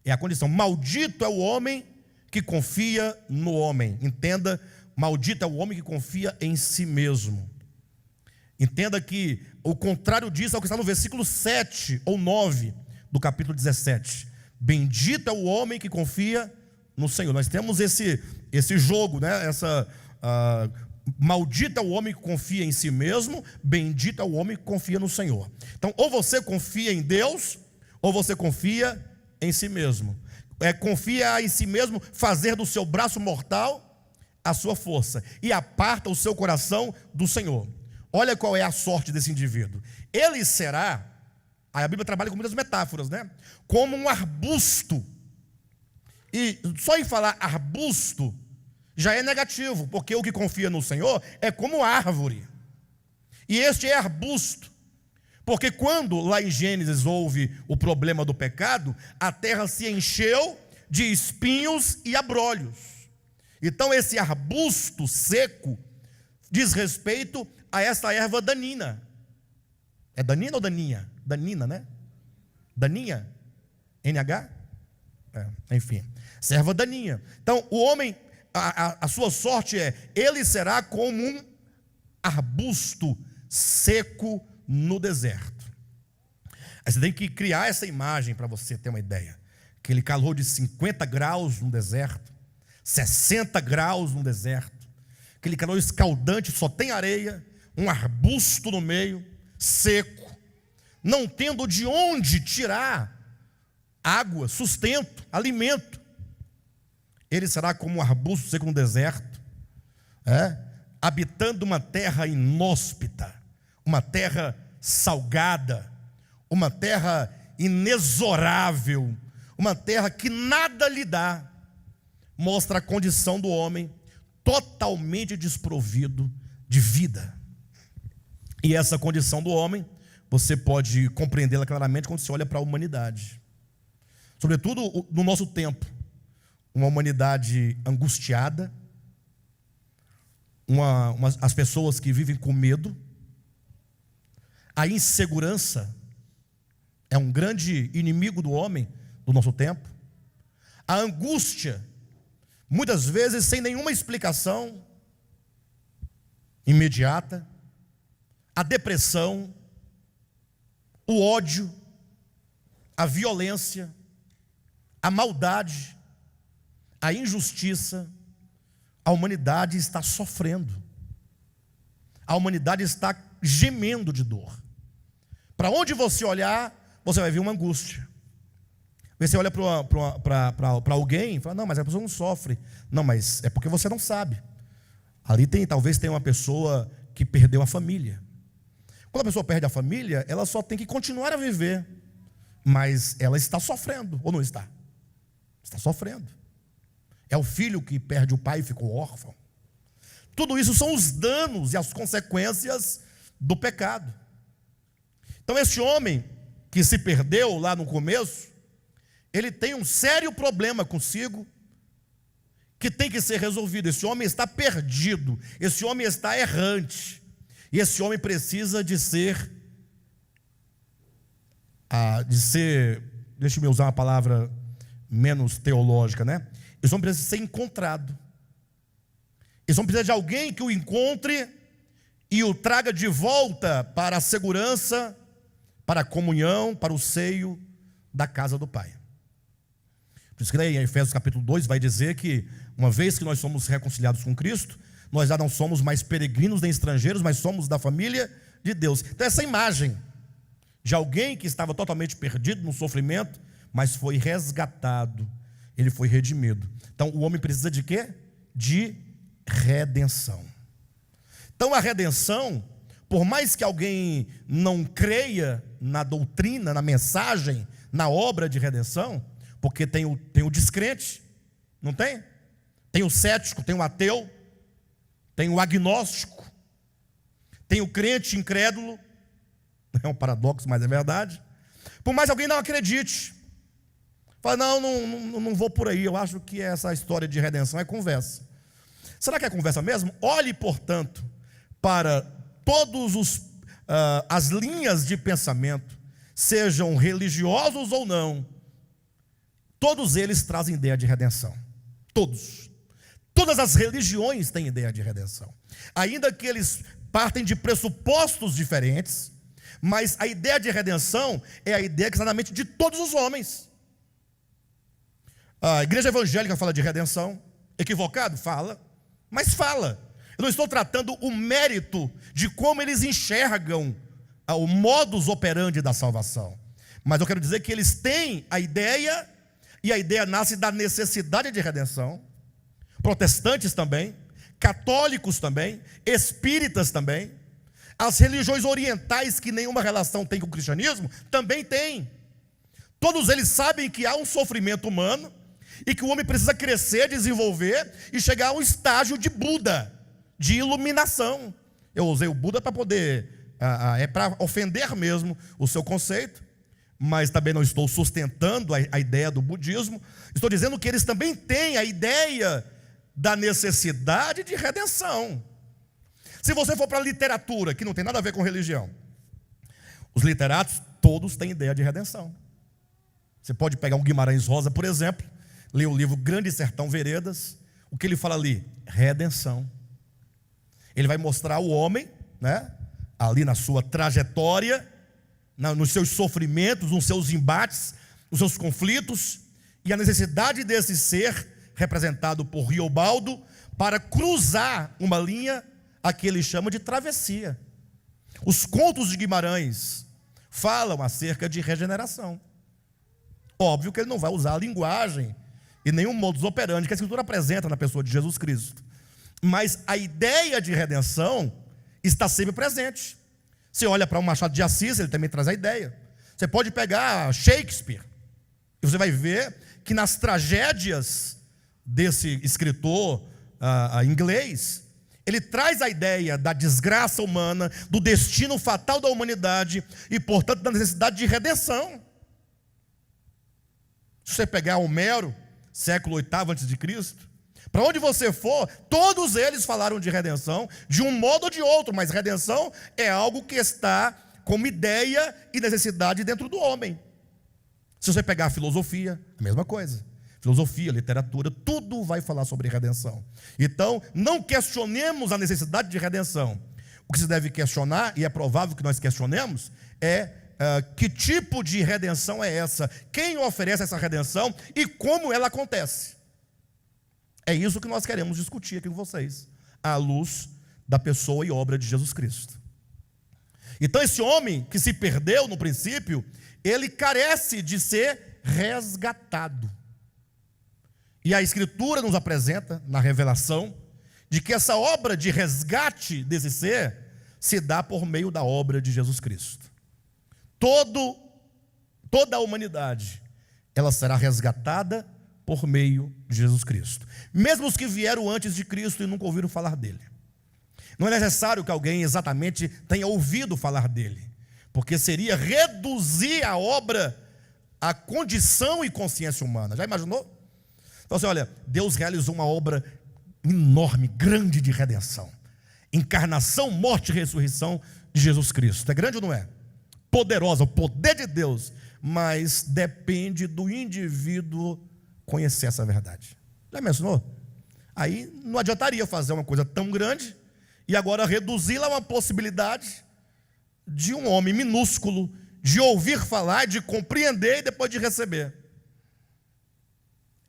É a condição: maldito é o homem que confia no homem. Entenda, maldito é o homem que confia em si mesmo. Entenda que o contrário disso é o que está no versículo 7 ou 9 do capítulo 17. Bendito é o homem que confia no Senhor. Nós temos esse jogo, né? Maldito é o homem que confia em si mesmo, bendito é o homem que confia no Senhor. Então, ou você confia em Deus, ou você confia em si mesmo. Confia em si mesmo, fazer do seu braço mortal a sua força, e aparta o seu coração do Senhor. Olha qual é a sorte desse indivíduo. Ele será, a Bíblia trabalha com muitas metáforas, né? Como um arbusto. E só em falar arbusto já é negativo, porque o que confia no Senhor é como árvore. E este é arbusto. Porque quando lá em Gênesis houve o problema do pecado, a terra se encheu de espinhos e abrolhos. Então esse arbusto seco diz respeito a essa erva danina. É danina ou daninha? Danina, né? Daninha? NH? Enfim, essa erva daninha. Então o homem, a sua sorte ele será como um arbusto seco no deserto. Aí você tem que criar essa imagem para você ter uma ideia. Aquele calor de 50 graus no deserto, 60 graus no deserto, aquele calor escaldante, só tem areia, um arbusto no meio, seco, não tendo de onde tirar água, sustento, alimento. Ele será como um arbusto seco no deserto, habitando uma terra inóspita, uma terra salgada, uma terra inexorável, uma terra que nada lhe dá, mostra a condição do homem totalmente desprovido de vida. E essa condição do homem, você pode compreendê-la claramente quando você olha para a humanidade. Sobretudo no nosso tempo, uma humanidade angustiada, as pessoas que vivem com medo, a insegurança é um grande inimigo do homem do nosso tempo, a angústia, muitas vezes sem nenhuma explicação imediata, a depressão, o ódio, a violência, a maldade, a injustiça. A humanidade está sofrendo, a humanidade está gemendo de dor. Para onde você olhar, você vai ver uma angústia. Você olha para alguém e fala, não, mas a pessoa não sofre. Não, mas é porque você não sabe. Ali talvez tenha uma pessoa que perdeu a família. Quando a pessoa perde a família, ela só tem que continuar a viver, mas ela está sofrendo, ou não está? Está sofrendo. É o filho que perde o pai e ficou órfão. Tudo isso são os danos e as consequências do pecado. Então esse homem que se perdeu lá no começo, ele tem um sério problema consigo, que tem que ser resolvido. Esse homem está perdido, esse homem está errante, e esse homem precisa de ser, deixa eu usar uma palavra menos teológica, né? Esse homem precisa ser encontrado. Esse homem precisa de alguém que o encontre e o traga de volta para a segurança, para a comunhão, para o seio da casa do Pai. Por isso que em Efésios capítulo 2 vai dizer que, uma vez que nós somos reconciliados com Cristo, nós já não somos mais peregrinos nem estrangeiros, mas somos da família de Deus. Então essa imagem de alguém que estava totalmente perdido no sofrimento, mas foi resgatado, ele foi redimido. Então o homem precisa de quê? De redenção. Então a redenção, por mais que alguém não creia na doutrina, na mensagem, na obra de redenção, porque tem o descrente, não tem? Tem o cético, tem o ateu, tem o agnóstico, tem o crente incrédulo. É um paradoxo, mas é verdade. Por mais que alguém não acredite, fala, não vou por aí, eu acho que essa história de redenção é conversa. Será que é conversa mesmo? Olhe, portanto, para todos as linhas de pensamento, sejam religiosos ou não, todos eles trazem ideia de redenção. Todas as religiões têm ideia de redenção, ainda que eles partem de pressupostos diferentes, mas a ideia de redenção é a ideia que está na mente de todos os homens. A igreja evangélica fala de redenção, equivocado? Fala, mas fala. Eu não estou tratando o mérito de como eles enxergam o modus operandi da salvação, mas eu quero dizer que eles têm a ideia, e a ideia nasce da necessidade de redenção. Protestantes também, católicos também, espíritas também, as religiões orientais que nenhuma relação tem com o cristianismo, também têm. Todos eles sabem que há um sofrimento humano, e que o homem precisa crescer, desenvolver, e chegar a um estágio de Buda, de iluminação. Eu usei o Buda para poder, para ofender mesmo o seu conceito, mas também não estou sustentando a ideia do budismo. Estou dizendo que eles também têm a ideia da necessidade de redenção. Se você for para a literatura, que não tem nada a ver com religião, os literatos todos têm ideia de redenção. Você pode pegar um Guimarães Rosa, por exemplo, ler o livro Grande Sertão Veredas. O que ele fala ali? Redenção. Ele vai mostrar o homem, né, ali na sua trajetória, nos seus sofrimentos, nos seus embates, nos seus conflitos, e a necessidade desse ser, representado por Riobaldo, para cruzar uma linha a que ele chama de travessia. Os contos de Guimarães falam acerca de regeneração. Óbvio que ele não vai usar a linguagem e nenhum modus operandi que a Escritura apresenta na pessoa de Jesus Cristo. mas a ideia de redenção está sempre presente. Você olha para o Machado de Assis, ele também traz a ideia. Você pode pegar Shakespeare, e você vai ver que nas tragédias desse escritor inglês, ele traz a ideia da desgraça humana, do destino fatal da humanidade e, portanto, da necessidade de redenção. Se você pegar Homero, século VIII a.C., para onde você for, todos eles falaram de redenção, de um modo ou de outro, mas redenção é algo que está como ideia e necessidade dentro do homem. Se você pegar a filosofia, a mesma coisa. Filosofia, literatura, tudo vai falar sobre redenção. Então, não questionemos a necessidade de redenção. O que se deve questionar, e é provável que nós questionemos, é que tipo de redenção é essa? Quem oferece essa redenção e como ela acontece? É isso que nós queremos discutir aqui com vocês, à luz da pessoa e obra de Jesus Cristo. Então, esse homem que se perdeu no princípio, ele carece de ser resgatado. E a Escritura nos apresenta, na revelação, de que essa obra de resgate desse ser se dá por meio da obra de Jesus Cristo. Toda a humanidade, ela será resgatada por meio de Jesus Cristo. Mesmo os que vieram antes de Cristo e nunca ouviram falar dele. Não é necessário que alguém exatamente tenha ouvido falar dele, porque seria reduzir a obra à condição e consciência humana. Já imaginou? Então assim, olha, Deus realizou uma obra enorme, grande de redenção. Encarnação, morte e ressurreição de Jesus Cristo. É grande ou não é? Poderosa, o poder de Deus, mas depende do indivíduo conhecer essa verdade. Já imaginou? Aí não adiantaria fazer uma coisa tão grande e agora reduzi-la a uma possibilidade de um homem minúsculo, de ouvir falar, de compreender e depois de receber.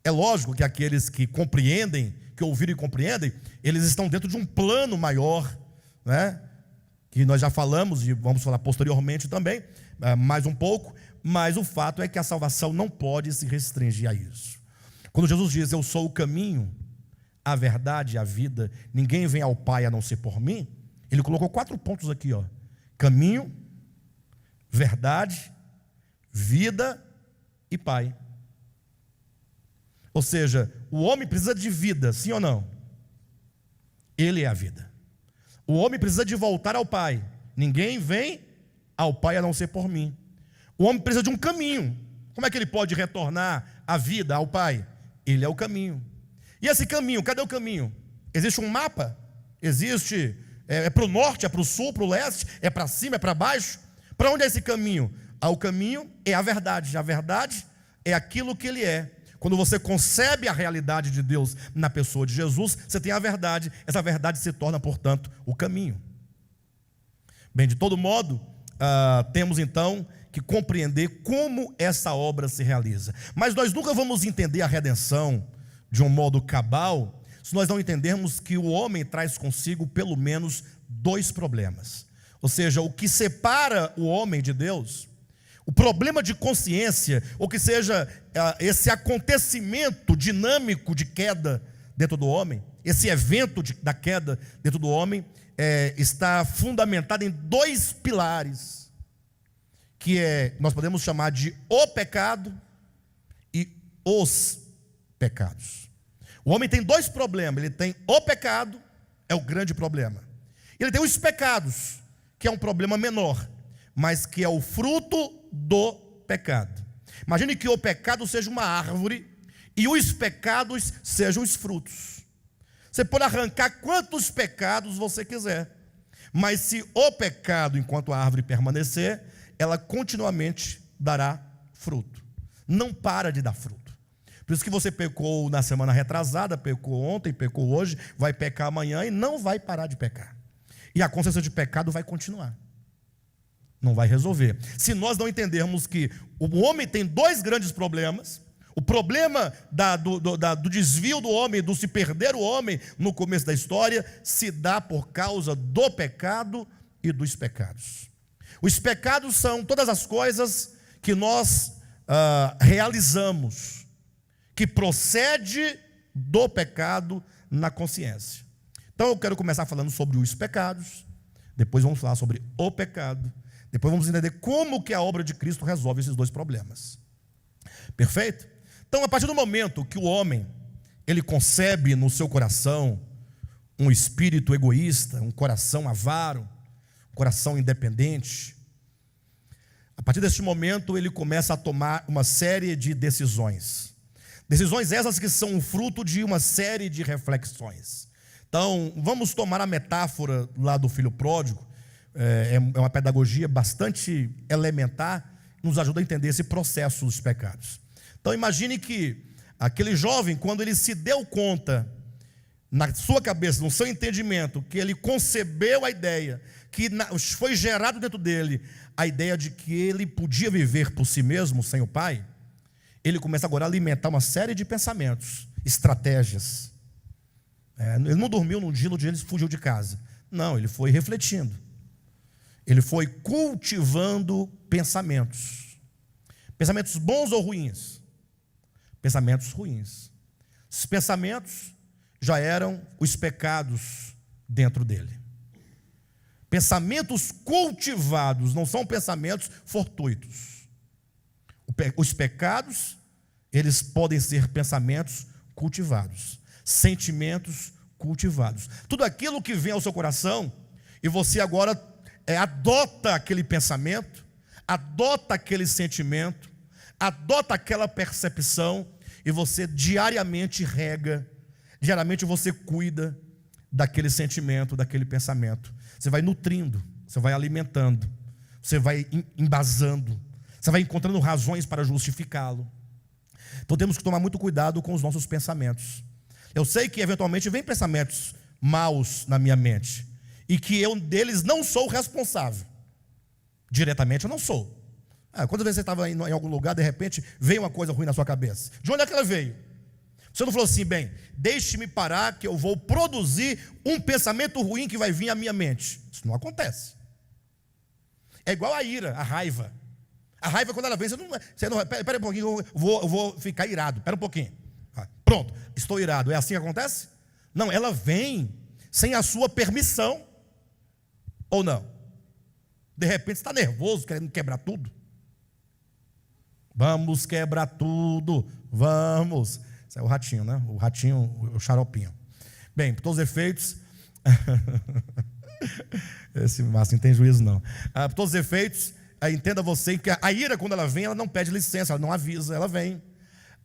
É lógico que aqueles que compreendem, que ouviram e compreendem, eles estão dentro de um plano maior, né? Que nós já falamos e vamos falar posteriormente também, mais um pouco, mas o fato é que a salvação não pode se restringir a isso. Quando Jesus diz, eu sou o caminho, a verdade e a vida, ninguém vem ao Pai a não ser por mim, ele colocou 4 pontos aqui, ó. Caminho, verdade, vida e Pai. Ou seja, o homem precisa de vida, sim ou não? Ele é a vida. O homem precisa de voltar ao Pai. Ninguém vem ao Pai a não ser por mim. O homem precisa de um caminho. Como é que ele pode retornar à vida, ao Pai? Ele é o caminho. E esse caminho, cadê o caminho? Existe um mapa? Existe, é para o norte, é para o sul, para o leste, é para cima, é para baixo? Para onde é esse caminho? O caminho é a verdade. A verdade é aquilo que ele é. Quando você concebe a realidade de Deus na pessoa de Jesus, você tem a verdade. Essa verdade se torna, portanto, o caminho. Bem, de todo modo, temos então que compreender como essa obra se realiza. Mas nós nunca vamos entender a redenção de um modo cabal, se nós não entendermos que o homem traz consigo pelo menos 2 problemas. Ou seja, o que separa o homem de Deus, o problema de consciência, ou que seja, esse acontecimento dinâmico de queda dentro do homem, esse evento da queda dentro do homem, está fundamentado em 2 pilares, que nós podemos chamar de o pecado e os pecados. O homem tem 2 problemas, ele tem o pecado, é o grande problema. Ele tem os pecados, que é um problema menor, mas que é o fruto do pecado. Imagine que o pecado seja uma árvore e os pecados sejam os frutos. Você pode arrancar quantos pecados você quiser, mas se o pecado, enquanto a árvore permanecer, ela continuamente dará fruto. Não para de dar fruto. Por isso que você pecou na semana retrasada, pecou ontem, pecou hoje, vai pecar amanhã e não vai parar de pecar. E a consciência de pecado vai continuar. Não vai resolver. Se nós não entendermos que o homem tem 2 grandes problemas, o problema do desvio do homem, do se perder o homem no começo da história, se dá por causa do pecado e dos pecados. Os pecados são todas as coisas que nós realizamos, que procede do pecado na consciência. Então eu quero começar falando sobre os pecados, depois vamos falar sobre o pecado, depois vamos entender como que a obra de Cristo resolve esses dois problemas. Perfeito? Então, a partir do momento que o homem, ele concebe no seu coração um espírito egoísta, um coração avaro, um coração independente, a partir deste momento ele começa a tomar uma série de decisões. Decisões essas que são fruto de uma série de reflexões. Então, vamos tomar a metáfora lá do filho pródigo, é uma pedagogia bastante elementar, nos ajuda a entender esse processo dos pecados. Então, imagine que aquele jovem, quando ele se deu conta, na sua cabeça, no seu entendimento, que ele concebeu a ideia, que foi gerado dentro dele a ideia de que ele podia viver por si mesmo, sem o pai, ele começa agora a alimentar uma série de pensamentos, estratégias. Ele não dormiu no dia ele fugiu de casa. Não, ele foi refletindo. Ele foi cultivando pensamentos. Pensamentos bons ou ruins? Pensamentos ruins. Esses pensamentos já eram os pecados dentro dele. Pensamentos cultivados não são pensamentos fortuitos. Os pecados, eles podem ser pensamentos cultivados, sentimentos cultivados. Tudo aquilo que vem ao seu coração e você agora adota aquele pensamento, adota aquele sentimento, adota aquela percepção e você diariamente rega, diariamente você cuida daquele sentimento, daquele pensamento. Você vai nutrindo, você vai alimentando, você vai embasando, você vai encontrando razões para justificá-lo. Então temos que tomar muito cuidado com os nossos pensamentos. Eu sei que eventualmente vem pensamentos maus na minha mente e que eu deles não sou responsável. Diretamente eu não sou. Quantas vezes você estava em algum lugar, de repente veio uma coisa ruim na sua cabeça? De onde é que ela veio? Você não falou assim, bem, deixe-me parar que eu vou produzir um pensamento ruim que vai vir à minha mente. Isso não acontece. É igual a ira, a raiva. A raiva, quando ela vem, você não espera um pouquinho, eu vou ficar irado, espera um pouquinho. Pronto, estou irado. É assim que acontece? Não, ela vem sem a sua permissão. Ou não? De repente você está nervoso, querendo quebrar tudo. Vamos quebrar tudo, vamos. Isso é o ratinho, né? O ratinho, o xaropinho. Bem, por todos os efeitos... Esse Márcio não tem juízo, não. Por todos os efeitos, entenda você que a ira, quando ela vem, ela não pede licença, ela não avisa, ela vem.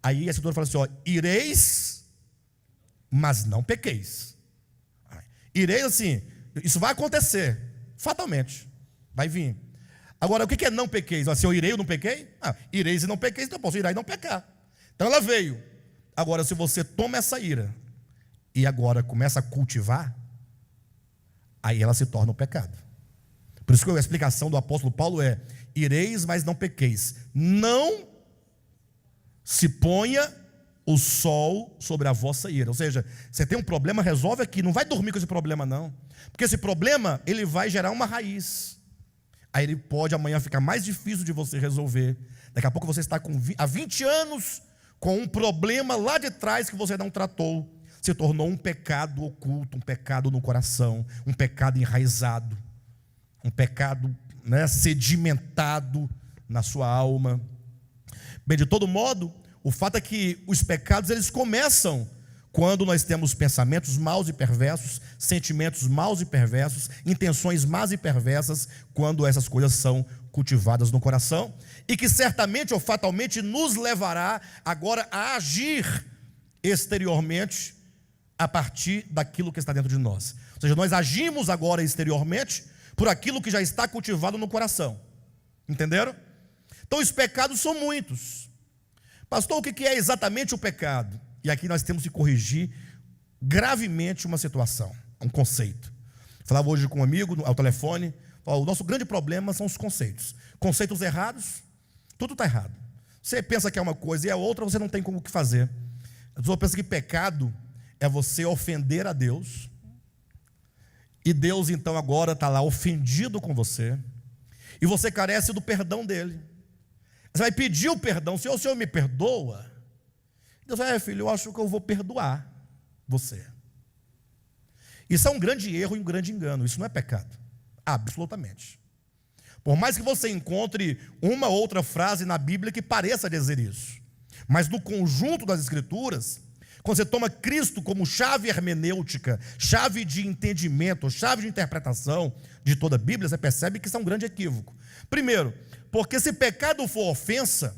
Aí a escritura fala assim, ireis, mas não pequeis. Ireis assim, isso vai acontecer, fatalmente, vai vir. Agora, o que é não pequeis? Se eu irei ou não pequei? Ireis e não pequeis, então eu posso irar e não pecar. Então ela veio. Agora, se você toma essa ira e agora começa a cultivar, aí ela se torna um pecado. Por isso que a explicação do apóstolo Paulo é: ireis, mas não pequeis. Não se ponha o sol sobre a vossa ira. Ou seja, você tem um problema, resolve aqui. Não vai dormir com esse problema, não. Porque esse problema, ele vai gerar uma raiz. Aí ele pode amanhã ficar mais difícil de você resolver. Daqui a pouco você está há 20 anos com um problema lá de trás que você não tratou. Se tornou um pecado oculto, um pecado no coração, um pecado enraizado, um pecado sedimentado na sua alma. Bem, de todo modo, o fato é que os pecados eles começam quando nós temos pensamentos maus e perversos, sentimentos maus e perversos, intenções más e perversas, quando essas coisas são cultivadas no coração, e que certamente ou fatalmente nos levará agora a agir exteriormente a partir daquilo que está dentro de nós. Ou seja, nós agimos agora exteriormente por aquilo que já está cultivado no coração. Entenderam? Então os pecados são muitos. Pastor, o que é exatamente o pecado? E aqui nós temos que corrigir gravemente uma situação, um conceito. Falava hoje com um amigo ao telefone, o nosso grande problema são os conceitos. Conceitos errados, tudo está errado. Você pensa que é uma coisa e é outra, você não tem como o que fazer. A pessoa pensa que pecado é você ofender a Deus, e Deus então agora está lá ofendido com você, e você carece do perdão dele. Você vai pedir o perdão, o Senhor me perdoa? Deus vai, filho, eu acho que eu vou perdoar você. Isso é um grande erro e um grande engano. Isso não é pecado, absolutamente. Por mais que você encontre uma ou outra frase na Bíblia que pareça dizer isso, mas no conjunto das Escrituras, quando você toma Cristo como chave hermenêutica, chave de entendimento, chave de interpretação de toda a Bíblia, você percebe que isso é um grande equívoco. Primeiro, porque se pecado for ofensa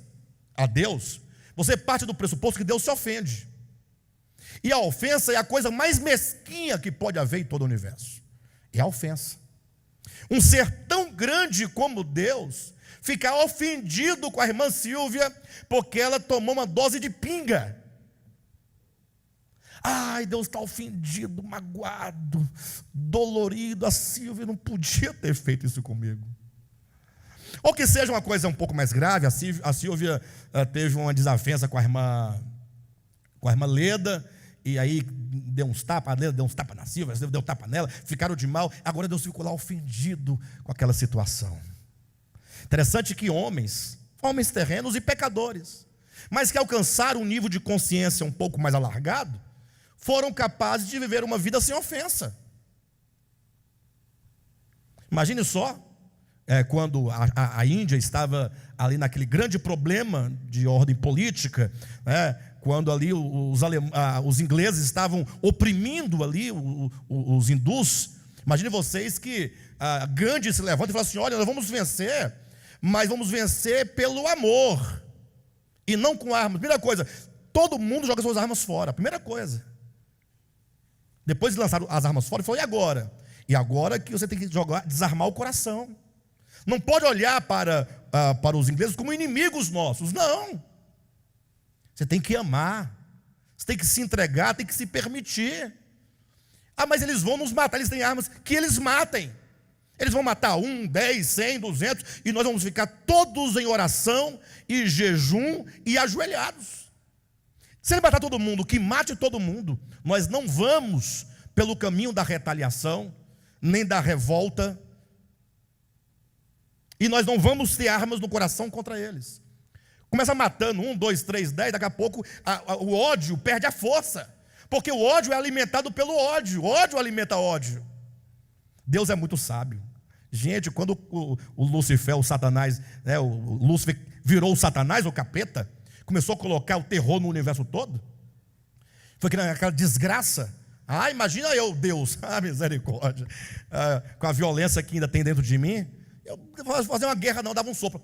a Deus, você parte do pressuposto que Deus se ofende. E a ofensa é a coisa mais mesquinha que pode haver em todo o universo. É a ofensa. Um ser tão grande como Deus ficar ofendido com a irmã Silvia porque ela tomou uma dose de pinga. Ai, Deus está ofendido, magoado, dolorido. A Silvia não podia ter feito isso comigo. Ou que seja uma coisa um pouco mais grave, a Silvia teve uma desavença com a irmã Leda, e aí deu uns tapas nela, deu uns tapas na Silvia, deu tapa nela, ficaram de mal. Agora Deus ficou lá ofendido com aquela situação. Interessante que homens terrenos e pecadores, mas que alcançaram um nível de consciência um pouco mais alargado, foram capazes de viver uma vida sem ofensa. Imagine só, quando a Índia estava ali naquele grande problema de ordem política, quando ali os ingleses estavam oprimindo ali os hindus. Imagine vocês que Gandhi se levanta e fala assim: olha, nós vamos vencer, mas vamos vencer pelo amor, e não com armas. Primeira coisa, todo mundo joga suas armas fora, primeira coisa. Depois de lançar as armas fora, ele falou: e agora? E agora que você tem que desarmar o coração. Não pode olhar para os ingleses como inimigos nossos, não. Você tem que amar, você tem que se entregar, tem que se permitir. Mas eles vão nos matar, eles têm armas, que eles matem. Eles vão matar 1, 10, 100, 200, e nós vamos ficar todos em oração e jejum e ajoelhados. Se ele matar todo mundo, que mate todo mundo. Nós não vamos pelo caminho da retaliação, nem da revolta, e nós não vamos ter armas no coração contra eles. Começa matando 1, 2, 3, 10, daqui a pouco o ódio perde a força, porque o ódio é alimentado pelo ódio, o ódio alimenta ódio. Deus é muito sábio. Gente, quando o Lúcifer, o Satanás, o Lúcifer virou o Satanás, o capeta, começou a colocar o terror no universo todo, foi aquela desgraça. Imagina eu, Deus, misericórdia, com a violência que ainda tem dentro de mim, eu não vou fazer uma guerra não, dava um sopro,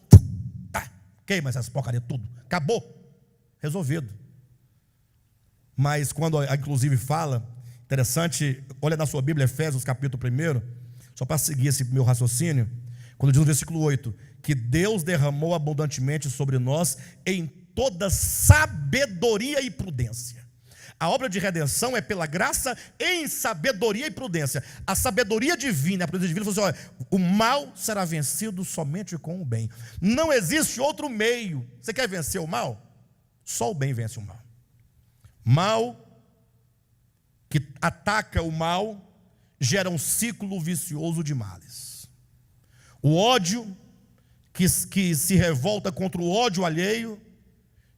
queima essas porcarias tudo, acabou, resolvido. Mas quando inclusive fala, interessante, olha na sua Bíblia, Efésios capítulo 1, só para seguir esse meu raciocínio, quando diz no versículo 8, que Deus derramou abundantemente sobre nós em toda sabedoria e prudência. A obra de redenção é pela graça em sabedoria e prudência. A sabedoria divina, a prudência divina, falou assim: olha, o mal será vencido somente com o bem. Não existe outro meio. Você quer vencer o mal? Só o bem vence o mal. Mal que ataca o mal gera um ciclo vicioso de males. O ódio que se revolta contra o ódio alheio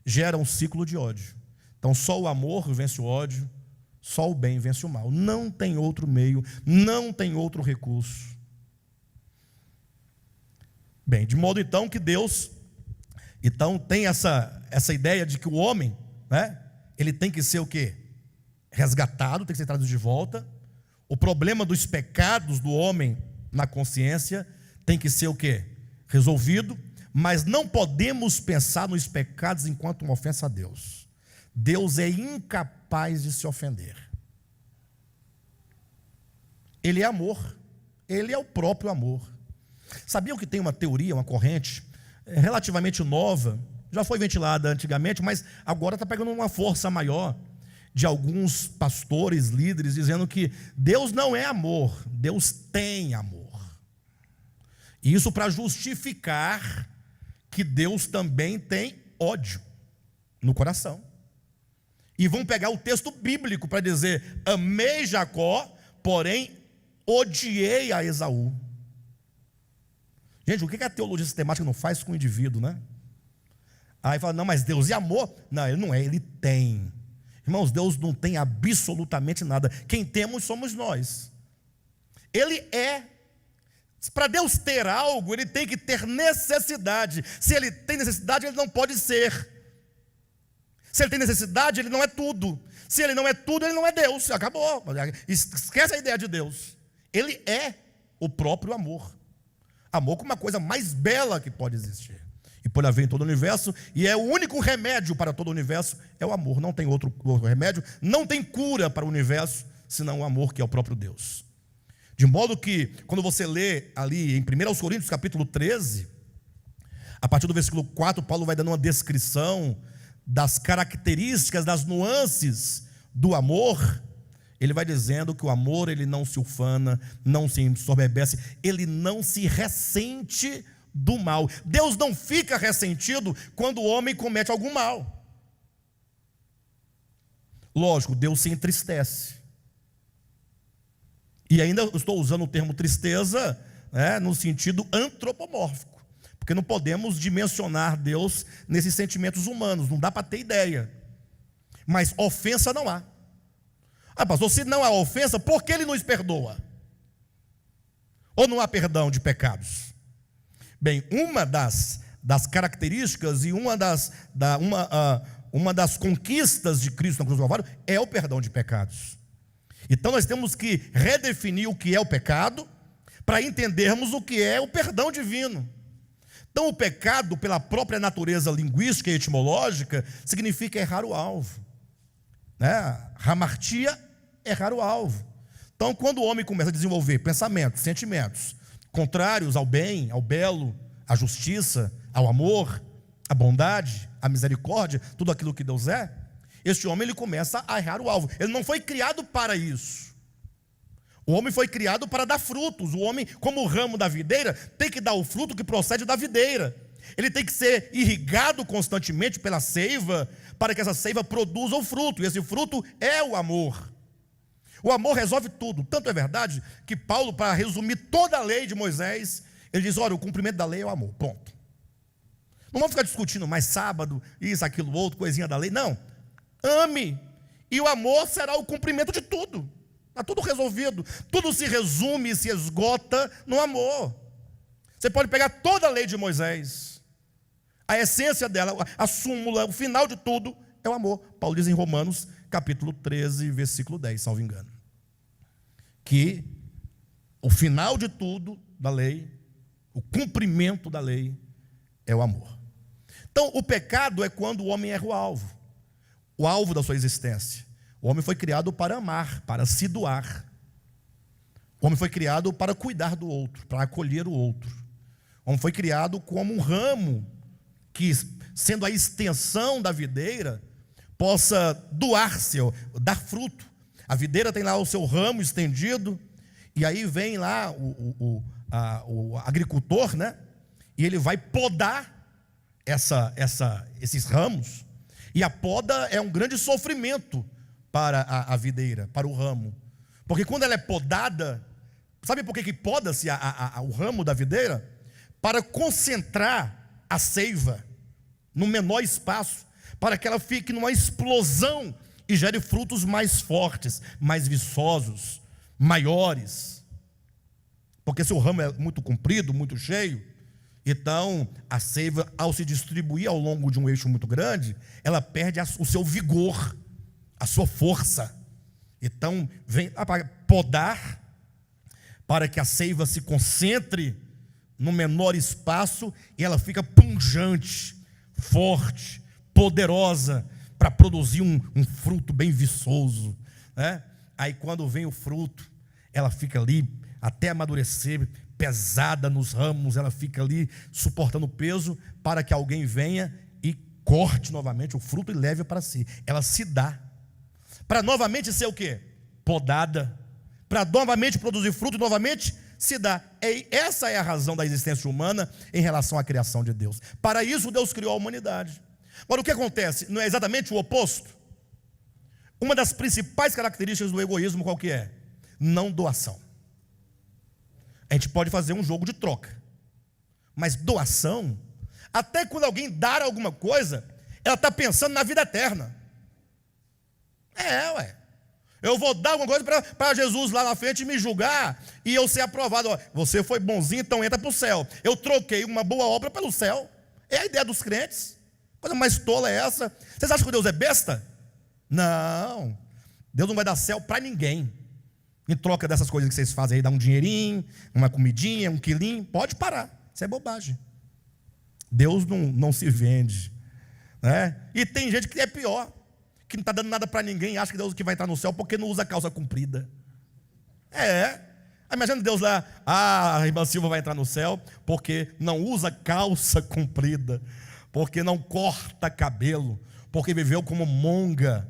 gera um ciclo de ódio. Então só o amor vence o ódio, só o bem vence o mal. Não tem outro meio, não tem outro recurso. Bem, de modo então que Deus tem essa ideia de que o homem, ele tem que ser o quê? Resgatado, tem que ser trazido de volta. O problema dos pecados do homem na consciência tem que ser o quê? Resolvido, mas não podemos pensar nos pecados enquanto uma ofensa a Deus. Deus é incapaz de se ofender. Ele é amor, ele é o próprio amor. Sabiam que tem uma teoria, uma corrente relativamente nova, já foi ventilada antigamente, mas agora está pegando uma força maior, de alguns pastores, líderes, dizendo que Deus não é amor, Deus tem amor. E isso para justificar que Deus também tem ódio no coração. E vão pegar o texto bíblico para dizer: amei Jacó, porém odiei a Esaú. Gente, o que a teologia sistemática não faz com o indivíduo, né? Aí fala: não, mas Deus é amor. Não, ele não é, ele tem. Irmãos, Deus não tem absolutamente nada. Quem temos somos nós. Ele é. Para Deus ter algo, Ele tem que ter necessidade. Se Ele tem necessidade, Ele não pode ser. Se Ele tem necessidade, Ele não é tudo. Se Ele não é tudo, Ele não é Deus. Acabou. Esquece a ideia de Deus. Ele é o próprio amor. Amor como uma coisa mais bela que pode existir. E pode haver em todo o universo. E é o único remédio para todo o universo. É o amor. Não tem outro remédio. Não tem cura para o universo, senão o amor, que é o próprio Deus. De modo que, quando você lê ali em 1 Coríntios capítulo 13, a partir do versículo 4, Paulo vai dando uma descrição das características, das nuances do amor. Ele vai dizendo que o amor, ele não se ufana, não se ensoberbece, ele não se ressente do mal. Deus não fica ressentido quando o homem comete algum mal. Lógico, Deus se entristece. E ainda estou usando o termo tristeza, né, no sentido antropomórfico, porque não podemos dimensionar Deus nesses sentimentos humanos, não dá para ter ideia. Mas ofensa não há. Pastor, se não há ofensa, por que Ele nos perdoa? Ou não há perdão de pecados? Bem, uma das características e uma das conquistas de Cristo na cruz do Calvário é o perdão de pecados. Então nós temos que redefinir o que é o pecado para entendermos o que é o perdão divino. Então o pecado, pela própria natureza linguística e etimológica, significa errar o alvo, né? Hamartia, errar o alvo. Então quando o homem começa a desenvolver pensamentos, sentimentos contrários ao bem, ao belo, à justiça, ao amor, à bondade, à misericórdia, tudo aquilo que Deus é, este homem ele começa a errar o alvo. Ele não foi criado para isso. O homem foi criado para dar frutos. O homem, como o ramo da videira, tem que dar o fruto que procede da videira. Ele tem que ser irrigado constantemente pela seiva, para que essa seiva produza o fruto. E esse fruto é o amor. O amor resolve tudo. Tanto é verdade que Paulo, para resumir toda a lei de Moisés, ele diz: olha, o cumprimento da lei é o amor. Ponto. Não vamos ficar discutindo mais sábado, isso, aquilo, outro, coisinha da lei. Não. Ame, e o amor será o cumprimento de tudo. Está tudo resolvido. Tudo se resume e se esgota no amor. Você pode pegar toda a lei de Moisés, a essência dela, a súmula, o final de tudo é o amor. Paulo diz em Romanos capítulo 13, versículo 10, salvo engano, que o final de tudo da lei, o cumprimento da lei é o amor. Então o pecado é quando o homem erra o alvo da sua existência. O homem foi criado para amar, para se doar. O homem foi criado para cuidar do outro, para acolher o outro. O homem foi criado como um ramo que, sendo a extensão da videira, possa doar-se, dar fruto. A videira tem lá o seu ramo estendido, e aí vem lá o agricultor, né? E ele vai podar esses ramos. E a poda é um grande sofrimento para a videira, para o ramo. Porque quando ela é podada, sabe por que poda-se o ramo da videira? Para concentrar a seiva no menor espaço, para que ela fique numa explosão e gere frutos mais fortes, mais viçosos, maiores. Porque se o ramo é muito comprido, muito cheio, então a seiva, ao se distribuir ao longo de um eixo muito grande, ela perde o seu vigor, a sua força. Então vem para podar, para que a seiva se concentre no menor espaço e ela fica pungente, forte, poderosa, para produzir um fruto bem viçoso, né? Aí quando vem o fruto, ela fica ali até amadurecer, pesada nos ramos, ela fica ali suportando o peso, para que alguém venha e corte novamente o fruto e leve para si. Ela se dá, para novamente ser o quê? Podada, para novamente produzir fruto e novamente se dá. Essa é a razão da existência humana em relação à criação de Deus. Para isso Deus criou a humanidade. Agora o que acontece? Não é exatamente o oposto? Uma das principais características do egoísmo qual que é? Não doação. A gente pode fazer um jogo de troca, mas doação, até quando alguém dar alguma coisa, ela está pensando na vida eterna. Ué. Eu vou dar alguma coisa para Jesus lá na frente me julgar e eu ser aprovado. Ó, você foi bonzinho, então entra para o céu. Eu troquei uma boa obra pelo céu. É a ideia dos crentes. Coisa mais tola é essa? Vocês acham que Deus é besta? Não. Deus não vai dar céu para ninguém. Em troca dessas coisas que vocês fazem aí, dar um dinheirinho, uma comidinha, um quilinho, pode parar. Isso é bobagem. Deus não se vende, né? E tem gente que é pior, que não está dando nada para ninguém, acha que Deus que vai entrar no céu porque não usa calça comprida. Imagina Deus lá, a irmã Silva vai entrar no céu porque não usa calça comprida, porque não corta cabelo, porque viveu como monga.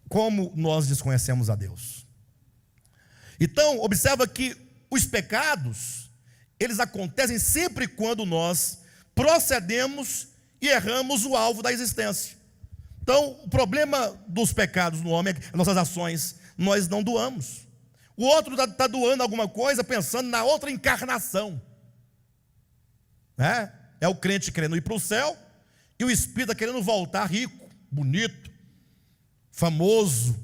Como nós desconhecemos a Deus. Então, observa que os pecados, eles acontecem sempre quando nós procedemos e erramos o alvo da existência. Então, o problema dos pecados no homem é que nossas ações nós não doamos. O outro está doando alguma coisa pensando na outra encarnação, né? É o crente querendo ir para o céu e o espírita querendo voltar rico, bonito, famoso,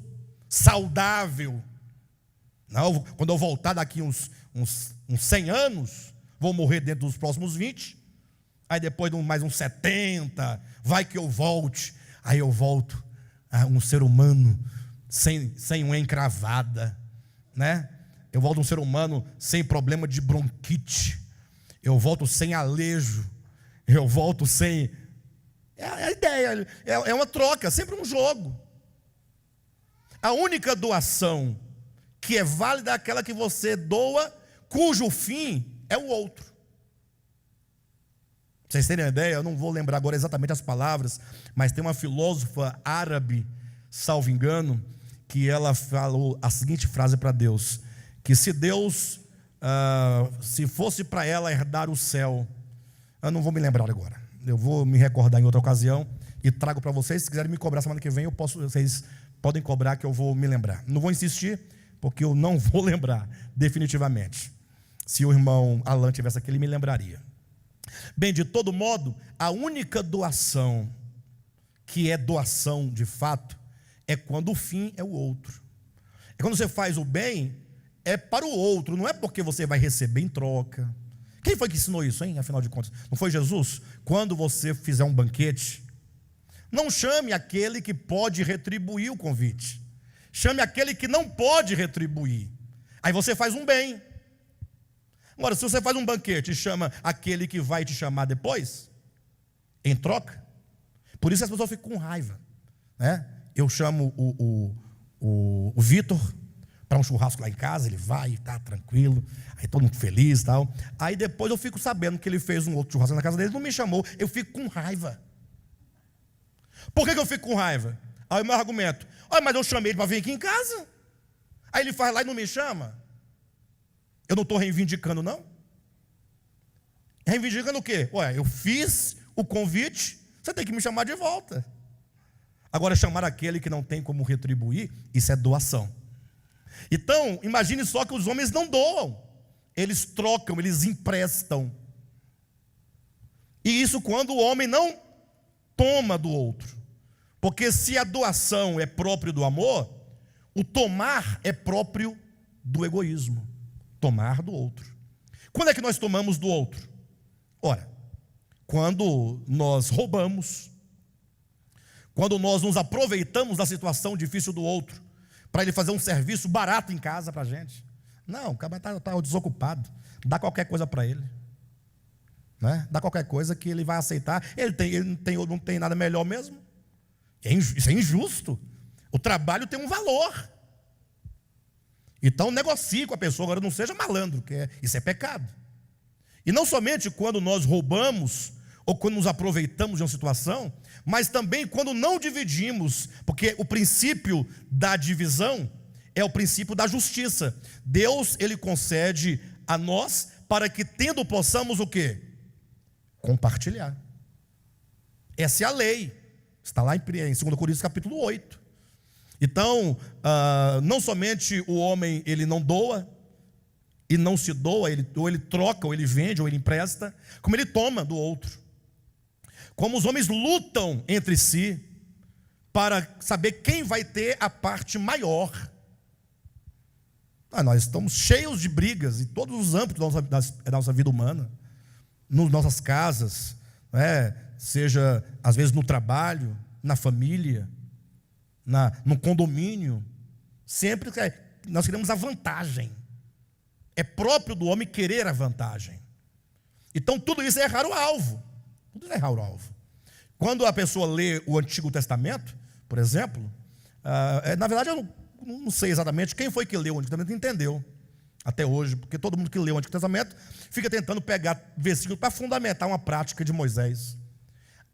saudável. Não, quando eu voltar daqui uns 100 anos, vou morrer dentro dos próximos 20, aí depois de mais uns 70, vai que eu volte, aí eu volto a um ser humano sem uma encravada, né? Eu volto um ser humano sem problema de bronquite, eu volto sem alejo, eu volto sem... É a ideia, é uma troca, sempre um jogo. A única doação que é válida é aquela que você doa, cujo fim é o outro. Pra vocês terem uma ideia, eu não vou lembrar agora exatamente as palavras, mas tem uma filósofa árabe, salvo engano, que ela falou a seguinte frase para Deus: que se Deus, se fosse para ela herdar o céu, eu não vou me lembrar agora, eu vou me recordar em outra ocasião e trago para vocês. Se quiserem me cobrar semana que vem, vocês podem cobrar que eu vou me lembrar. Não vou insistir, porque eu não vou lembrar definitivamente. Se o irmão Alan tivesse aqui, ele me lembraria. Bem, de todo modo, a única doação que é doação de fato é quando o fim é o outro. É quando você faz o bem, é para o outro, não é porque você vai receber em troca. Quem foi que ensinou isso, hein? Afinal de contas, não foi Jesus? Quando você fizer um banquete, não chame aquele que pode retribuir o convite, chame aquele que não pode retribuir. Aí você faz um bem. Agora, se você faz um banquete e chama aquele que vai te chamar depois, em troca, por isso as pessoas ficam com raiva, né? Eu chamo o Vitor para um churrasco lá em casa, ele vai, está tranquilo, aí todo mundo feliz e tal. Aí depois eu fico sabendo que ele fez um outro churrasco na casa dele, não me chamou, eu fico com raiva. Por que eu fico com raiva? Aí o meu argumento: olha, mas eu chamei ele para vir aqui em casa, aí ele faz lá e não me chama. Eu não estou reivindicando, não? Reivindicando o quê? Ué, eu fiz o convite, você tem que me chamar de volta. Agora, chamar aquele que não tem como retribuir, isso é doação. Então, imagine só que os homens não doam, eles trocam, eles emprestam. E isso quando o homem não toma do outro. Porque se a doação é próprio do amor, o tomar é próprio do egoísmo. Tomar do outro. Quando é que nós tomamos do outro? Ora, quando nós roubamos, quando nós nos aproveitamos da situação difícil do outro, para ele fazer um serviço barato em casa para a gente. Não, o cara está desocupado, dá qualquer coisa para ele, né? Dá qualquer coisa que ele vai aceitar. Ele não tem nada melhor mesmo. Isso é injusto. O trabalho tem um valor. Então negocie com a pessoa, agora não seja malandro, isso é pecado. E não somente quando nós roubamos, ou quando nos aproveitamos de uma situação, mas também quando não dividimos, porque o princípio da divisão é o princípio da justiça. Deus, ele concede a nós, para que tendo possamos o quê? Compartilhar. Essa é a lei, está lá em 2 Coríntios capítulo 8. Então, não somente o homem, ele não doa, e não se doa, ou ele troca, ou ele vende, ou ele empresta, como ele toma do outro. Como os homens lutam entre si, para saber quem vai ter a parte maior. Nós estamos cheios de brigas em todos os âmbitos da nossa vida humana, nas nossas casas, seja às vezes no trabalho, na família, no condomínio. Sempre nós queremos a vantagem. É próprio do homem querer a vantagem. Então tudo isso é errar o alvo. Tudo isso é errar o alvo. Quando a pessoa lê o Antigo Testamento, por exemplo, na verdade eu não sei exatamente quem foi que leu o Antigo Testamento e entendeu até hoje, porque todo mundo que lê o Antigo Testamento fica tentando pegar versículos para fundamentar uma prática de Moisés.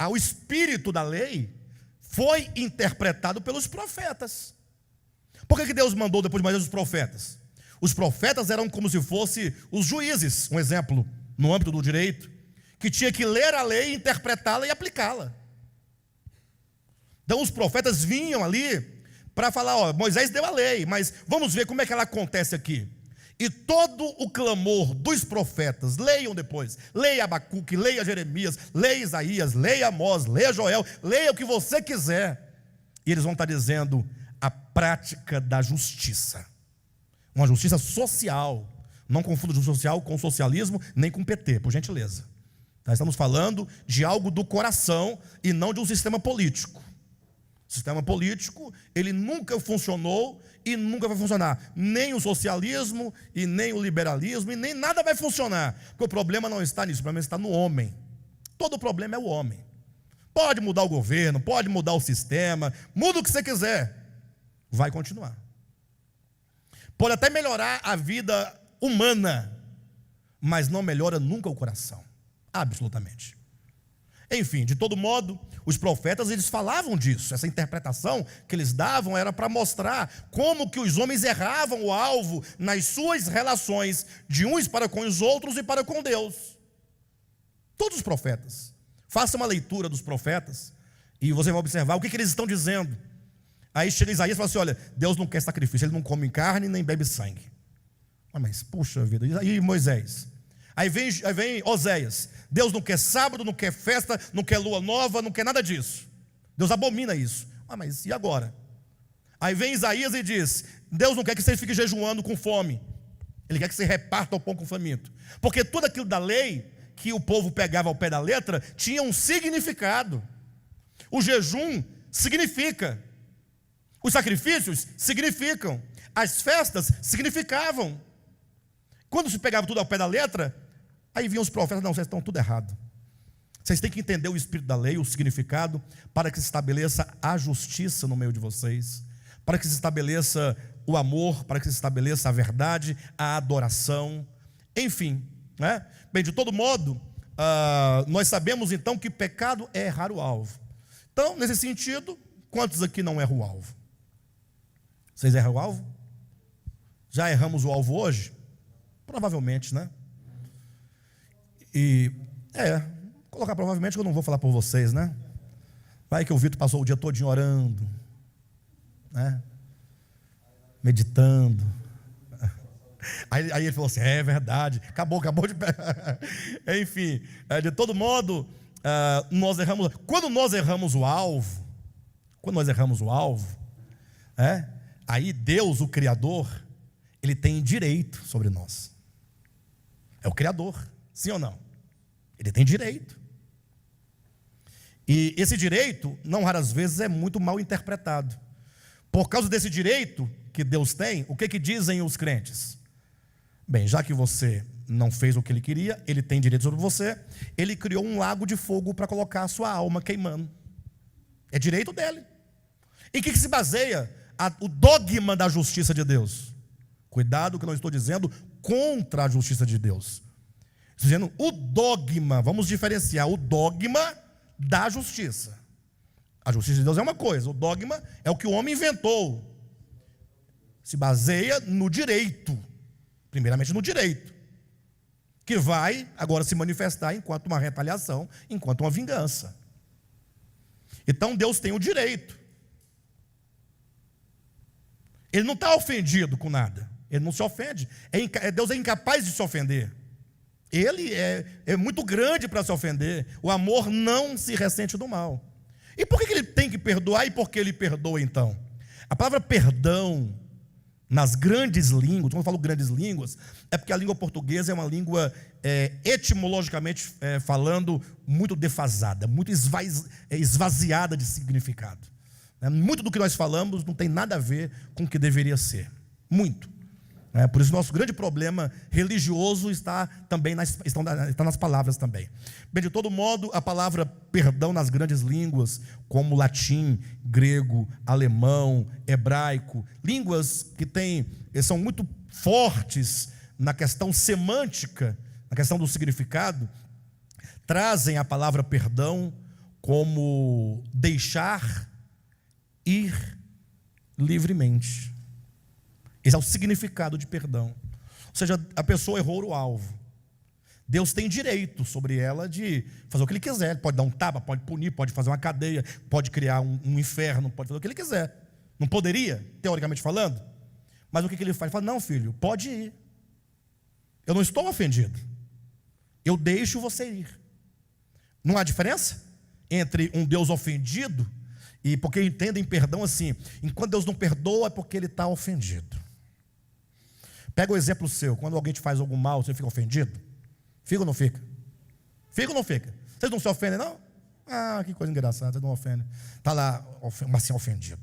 O espírito da lei foi interpretado pelos profetas. Por que Deus mandou depois de Moisés os profetas? Os profetas eram como se fossem os juízes, um exemplo, no âmbito do direito, que tinha que ler a lei, interpretá-la e aplicá-la. Então os profetas vinham ali para falar, Moisés deu a lei, mas vamos ver como é que ela acontece aqui. E todo o clamor dos profetas, leiam depois, leia Abacuque, leia Jeremias, leia Isaías, leia Amós, leia Joel, leia o que você quiser. E eles vão estar dizendo a prática da justiça. Uma justiça social. Não confunda justiça social com socialismo, nem com PT, por gentileza. Estamos falando de algo do coração e não de um sistema político. O sistema político, ele nunca funcionou e nunca vai funcionar. Nem o socialismo, e nem o liberalismo, e nem nada vai funcionar. Porque o problema não está nisso, o problema está no homem. Todo o problema é o homem. Pode mudar o governo, pode mudar o sistema, muda o que você quiser, vai continuar. Pode até melhorar a vida humana, mas não melhora nunca o coração. Absolutamente. Enfim, de todo modo, os profetas, eles falavam disso. Essa interpretação que eles davam era para mostrar como que os homens erravam o alvo nas suas relações de uns para com os outros e para com Deus. Todos os profetas. Faça uma leitura dos profetas e você vai observar o que eles estão dizendo. Aí chega Isaías e fala assim, olha, Deus não quer sacrifício, Ele não come carne nem bebe sangue. Mas, puxa vida, e Moisés? Aí vem Oséias, Deus não quer sábado, não quer festa, não quer lua nova, não quer nada disso. Deus abomina isso. Mas e agora? Aí vem Isaías e diz, Deus não quer que você fique jejuando com fome, Ele quer que você reparta o pão com faminto. Porque tudo aquilo da lei, que o povo pegava ao pé da letra, tinha um significado. O jejum significa, os sacrifícios significam, as festas significavam. Quando se pegava tudo ao pé da letra, aí vinham os profetas, não, vocês estão tudo errado. Vocês têm que entender o espírito da lei, o significado, para que se estabeleça a justiça no meio de vocês, para que se estabeleça o amor, para que se estabeleça a verdade, a adoração, enfim, né? Bem, de todo modo, nós sabemos então que pecado é errar o alvo. Então, nesse sentido, quantos aqui não erram o alvo? Vocês erram o alvo? Já erramos o alvo hoje? Provavelmente, né? Colocar provavelmente que eu não vou falar por vocês, né? Vai que o Vitor passou o dia todinho orando, né? Meditando. Aí ele falou assim, é verdade, acabou de... Enfim, de todo modo, nós erramos. Quando nós erramos o alvo, aí Deus, o Criador, Ele tem direito sobre nós. É o Criador, sim ou não? Ele tem direito. E esse direito, não raras vezes, é muito mal interpretado. Por causa desse direito que Deus tem, o que dizem os crentes? Bem, já que você não fez o que Ele queria, Ele tem direito sobre você, Ele criou um lago de fogo para colocar a sua alma queimando. É direito dele. Em que se baseia o dogma da justiça de Deus? Cuidado que eu não estou dizendo contra a justiça de Deus. Estou dizendo o dogma, vamos diferenciar o dogma da justiça. A justiça de Deus é uma coisa, o dogma é o que o homem inventou. Se baseia no direito, primeiramente no direito, que vai agora se manifestar enquanto uma retaliação, enquanto uma vingança. Então Deus tem o direito. Ele não está ofendido com nada. Ele não se ofende. Deus é incapaz de se ofender. Ele é muito grande para se ofender. O amor não se ressente do mal. E por que ele tem que perdoar e por que ele perdoa então? A palavra perdão, nas grandes línguas, quando eu falo grandes línguas, é porque a língua portuguesa é uma língua, etimologicamente falando, muito defasada, muito esvaziada de significado. Muito do que nós falamos não tem nada a ver com o que deveria ser. Muito. Por isso, nosso grande problema religioso está também está nas palavras também. Bem, de todo modo, a palavra perdão nas grandes línguas, como latim, grego, alemão, hebraico, línguas que são muito fortes na questão semântica, na questão do significado, trazem a palavra perdão como deixar ir livremente. Esse é o significado de perdão. Ou seja, a pessoa errou o alvo. Deus tem direito sobre ela de fazer o que Ele quiser. Ele pode dar um tapa, pode punir, pode fazer uma cadeia, pode criar um inferno, pode fazer o que Ele quiser. Não poderia, teoricamente falando? Mas o que Ele faz? Ele fala, não, filho, pode ir. Eu não estou ofendido. Eu deixo você ir. Não há diferença entre um Deus ofendido e porque entendem perdão assim. Enquanto Deus não perdoa é porque Ele está ofendido. Pega o exemplo seu. Quando alguém te faz algum mal, você fica ofendido? Fica ou não fica? Fica ou não fica? Vocês não se ofendem, não? Ah, que coisa engraçada, vocês não ofendem. Está lá, Marcinho ofendido.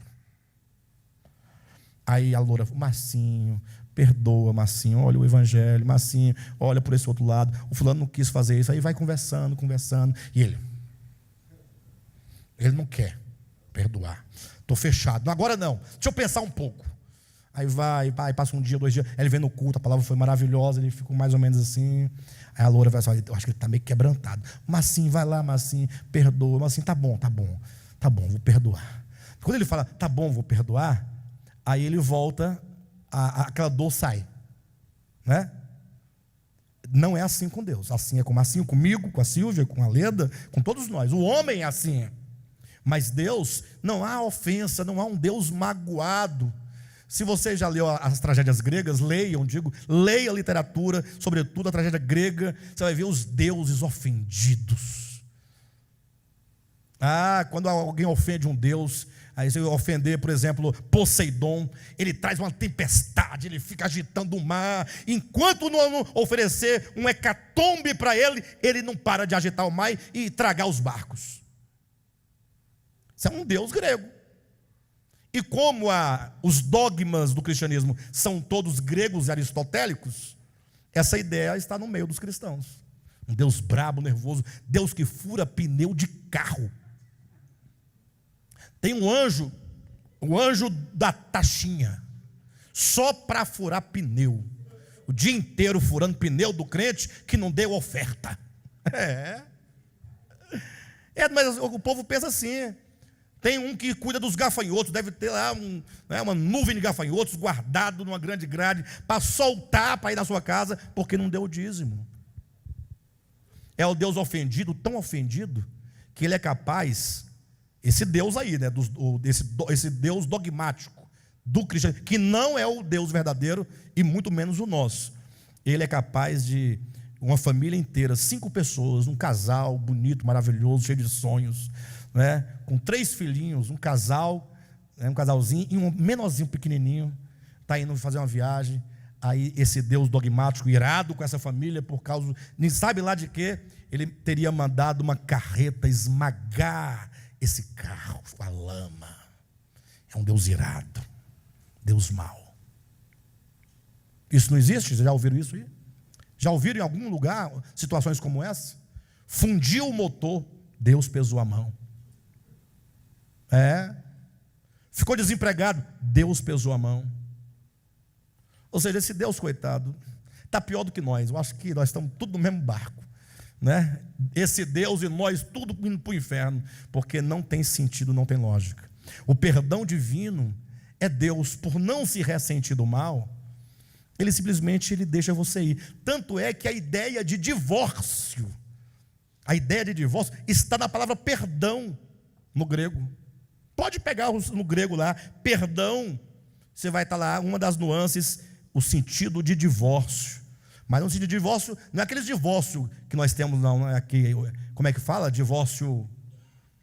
Aí a loura, Marcinho, perdoa, Marcinho, olha o evangelho, Marcinho, olha por esse outro lado. O fulano não quis fazer isso. Aí vai conversando. E ele não quer perdoar. Estou fechado. Agora não. Deixa eu pensar um pouco. Aí vai, passa um dia, 2 dias, ele vem no culto, a palavra foi maravilhosa, ele ficou mais ou menos assim. Aí a loura vai falar, eu acho que ele está meio quebrantado. Marcinho, vai lá, Marcinho, perdoa. Marcinho, tá bom, vou perdoar. Quando ele fala, tá bom, vou perdoar, aí ele volta, aquela dor sai. Né? Não é assim com Deus. Assim é com Marcinho, comigo, com a Silvia, com a Leda, com todos nós. O homem é assim. Mas Deus, não há ofensa, não há um Deus magoado. Se você já leu as tragédias gregas, leia a literatura, sobretudo a tragédia grega, você vai ver os deuses ofendidos. Quando alguém ofende um deus, aí você ofender, por exemplo, Poseidon, ele traz uma tempestade, ele fica agitando o mar, enquanto não oferecer um hecatombe para ele, ele não para de agitar o mar e tragar os barcos. Isso é um deus grego. E como os dogmas do cristianismo são todos gregos e aristotélicos, essa ideia está no meio dos cristãos. Um Deus brabo, nervoso, Deus que fura pneu de carro. Tem um anjo, o anjo da taxinha, só para furar pneu. O dia inteiro furando pneu do crente que não deu oferta. Mas o povo pensa assim. Tem um que cuida dos gafanhotos, deve ter lá uma nuvem de gafanhotos guardado numa grande grade para soltar para ir na sua casa, porque não deu o dízimo. É o Deus ofendido, tão ofendido, que ele é capaz, esse Deus aí, né, esse Deus dogmático do cristianismo, que não é o Deus verdadeiro e muito menos o nosso. Ele é capaz de uma família inteira, 5 pessoas, um casal bonito, maravilhoso, cheio de sonhos, né, com 3 filhinhos, um casalzinho e um menorzinho pequenininho, está indo fazer uma viagem. Aí esse Deus dogmático, irado com essa família, por causa, nem sabe lá de quê, ele teria mandado uma carreta esmagar esse carro com a lama. É um Deus irado, Deus mau. Isso não existe? Vocês já ouviram isso aí? Já ouviram em algum lugar situações como essa? Fundiu o motor, Deus pesou a mão. Ficou desempregado, Deus pesou a mão. Ou seja, esse Deus, coitado, está pior do que nós. Eu acho que nós estamos tudo no mesmo barco, né? Esse Deus e nós tudo indo para o inferno, porque não tem sentido, não tem lógica. O perdão divino é Deus, por não se ressentir do mal, ele simplesmente deixa você ir. Tanto é que a ideia de divórcio está na palavra perdão no grego. Pode pegar no grego lá, perdão, você vai estar lá, uma das nuances, o sentido de divórcio. Mas no sentido de divórcio, não é aquele divórcio que nós temos, não é aqui, como é que fala? Divórcio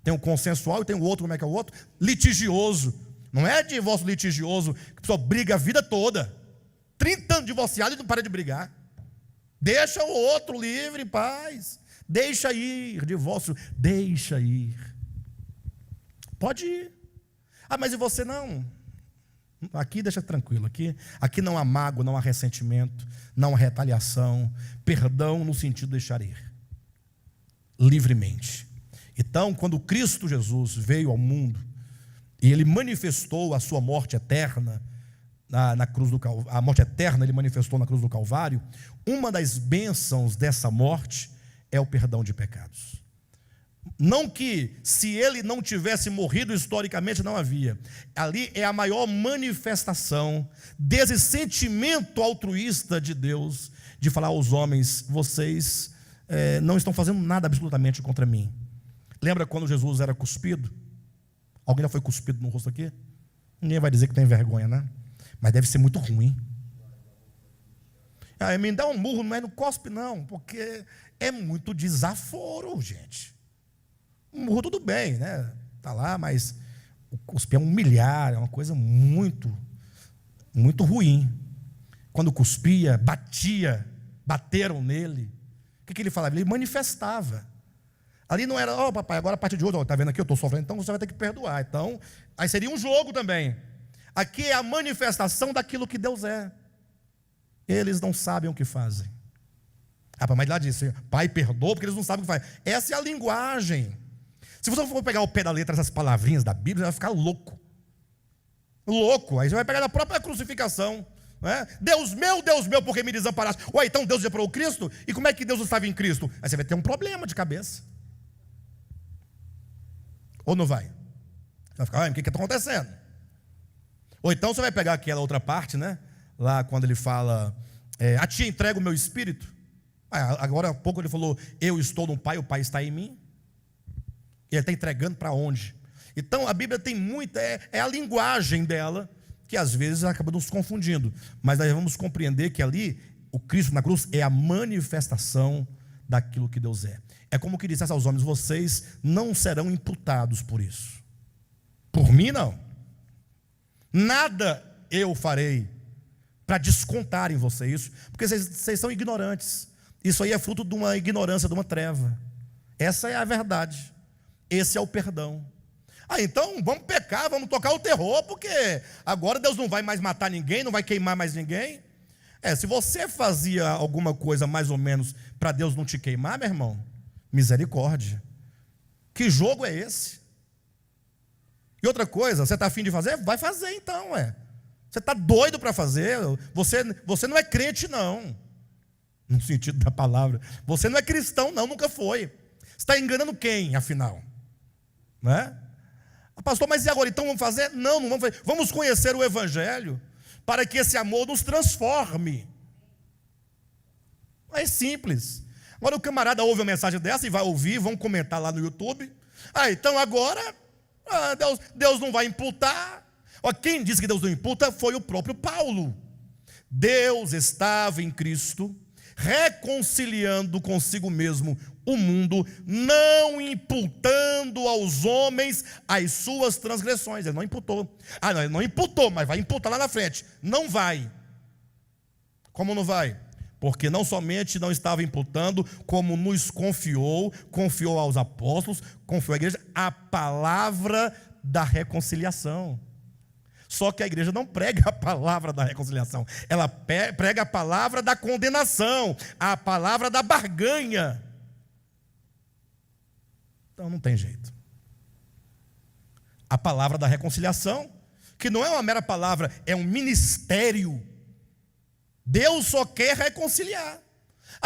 Tem o consensual e tem o outro, como é que é o outro? Litigioso. Não é divórcio litigioso, que a pessoa briga a vida toda. 30 anos divorciado e não para de brigar. Deixa o outro livre, em paz. Deixa ir, divórcio, deixa ir. Pode ir. Ah, mas e você não? Aqui deixa tranquilo, aqui não há mágoa, não há ressentimento, não há retaliação, perdão no sentido de deixar ir, livremente. Então, quando Cristo Jesus veio ao mundo, e Ele manifestou a sua morte eterna, na cruz do Calvário, a morte eterna Ele manifestou na cruz do Calvário, uma das bênçãos dessa morte é o perdão de pecados. Não que se Ele não tivesse morrido historicamente, não havia. Ali é a maior manifestação desse sentimento altruísta de Deus, de falar aos homens: vocês não estão fazendo nada absolutamente contra mim. Lembra quando Jesus era cuspido? Alguém já foi cuspido no rosto aqui? Ninguém vai dizer que tem vergonha, né? Mas deve ser muito ruim. Me dá um murro, mas não cospe não, porque é muito desaforo, gente. Um murro tudo bem, né? Está lá, mas o cuspir é humilhar, é uma coisa muito, muito ruim. Quando cuspia, bateram nele. O que ele falava? Ele manifestava. Ali não era, papai, agora a partir de hoje, está vendo aqui, eu estou sofrendo, então você vai ter que perdoar. Então, aí seria um jogo também. Aqui é a manifestação daquilo que Deus é. Eles não sabem o que fazem. Mas lá disse, pai, perdoa, porque eles não sabem o que fazem. Essa é a linguagem. Se você for pegar ao pé da letra essas palavrinhas da Bíblia, você vai ficar louco. Louco. Aí você vai pegar na própria crucificação. Não é? Deus meu, por que me desamparaste? Ué, então Deus separou Cristo? E como é que Deus estava em Cristo? Aí você vai ter um problema de cabeça. Ou não vai? Você vai ficar, o que está acontecendo? Ou então você vai pegar aquela outra parte, né? Lá quando ele fala, a ti entrego o meu espírito. Agora há pouco ele falou, eu estou no Pai, o Pai está em mim. Ele está entregando para onde? Então a Bíblia tem muita, é a linguagem dela, que às vezes acaba nos confundindo. Mas nós vamos compreender que ali, o Cristo na cruz é a manifestação daquilo que Deus é. É como que dissesse aos homens, vocês não serão imputados por isso. Por mim não. Nada eu farei para descontar em vocês, porque vocês são ignorantes. Isso aí é fruto de uma ignorância, de uma treva. Essa é a verdade. Esse é o perdão. Então vamos pecar, vamos tocar o terror, porque agora Deus não vai mais matar ninguém, não vai queimar mais ninguém. Se você fazia alguma coisa mais ou menos para Deus não te queimar, meu irmão, misericórdia. Que jogo é esse? E outra coisa, você está afim de fazer? Vai fazer então, Você está doido para fazer? Você não é crente não, no sentido da palavra. Você não é cristão não, nunca foi. Você está enganando quem, afinal? Não é? Pastor, mas e agora? Então vamos fazer? Não vamos fazer. Vamos conhecer o Evangelho, para que esse amor nos transforme. É simples. Agora o camarada ouve uma mensagem dessa e vai ouvir, vão comentar lá no YouTube. Então agora Deus não vai imputar. Quem disse que Deus não imputa foi o próprio Paulo. Deus estava em Cristo, reconciliando consigo mesmo o mundo, não imputando aos homens as suas transgressões. Ele não imputou. Não, ele não imputou, mas vai imputar lá na frente. Não vai. Como não vai? Porque não somente não estava imputando, como nos confiou aos apóstolos, confiou à igreja, a palavra da reconciliação. Só que a igreja não prega a palavra da reconciliação, ela prega a palavra da condenação, a palavra da barganha. Então não tem jeito. A palavra da reconciliação, que não é uma mera palavra, é um ministério. Deus só quer reconciliar.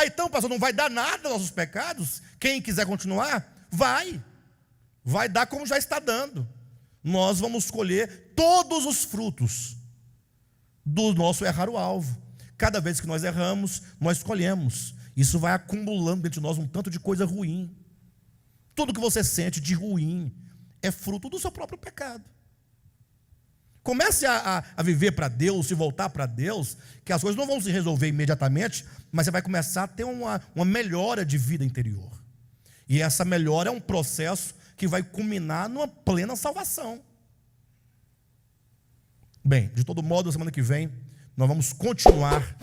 Então, pastor, não vai dar nada aos nossos pecados? Quem quiser continuar, vai dar como já está dando. Nós vamos colher todos os frutos do nosso errar o alvo. Cada vez que nós erramos, nós colhemos. Isso vai acumulando dentro de nós um tanto de coisa ruim. Tudo que você sente de ruim é fruto do seu próprio pecado. Comece a viver para Deus, se voltar para Deus, que as coisas não vão se resolver imediatamente, mas você vai começar a ter uma melhora de vida interior. E essa melhora é um processo que vai culminar numa plena salvação. Bem, de todo modo, semana que vem, nós vamos continuar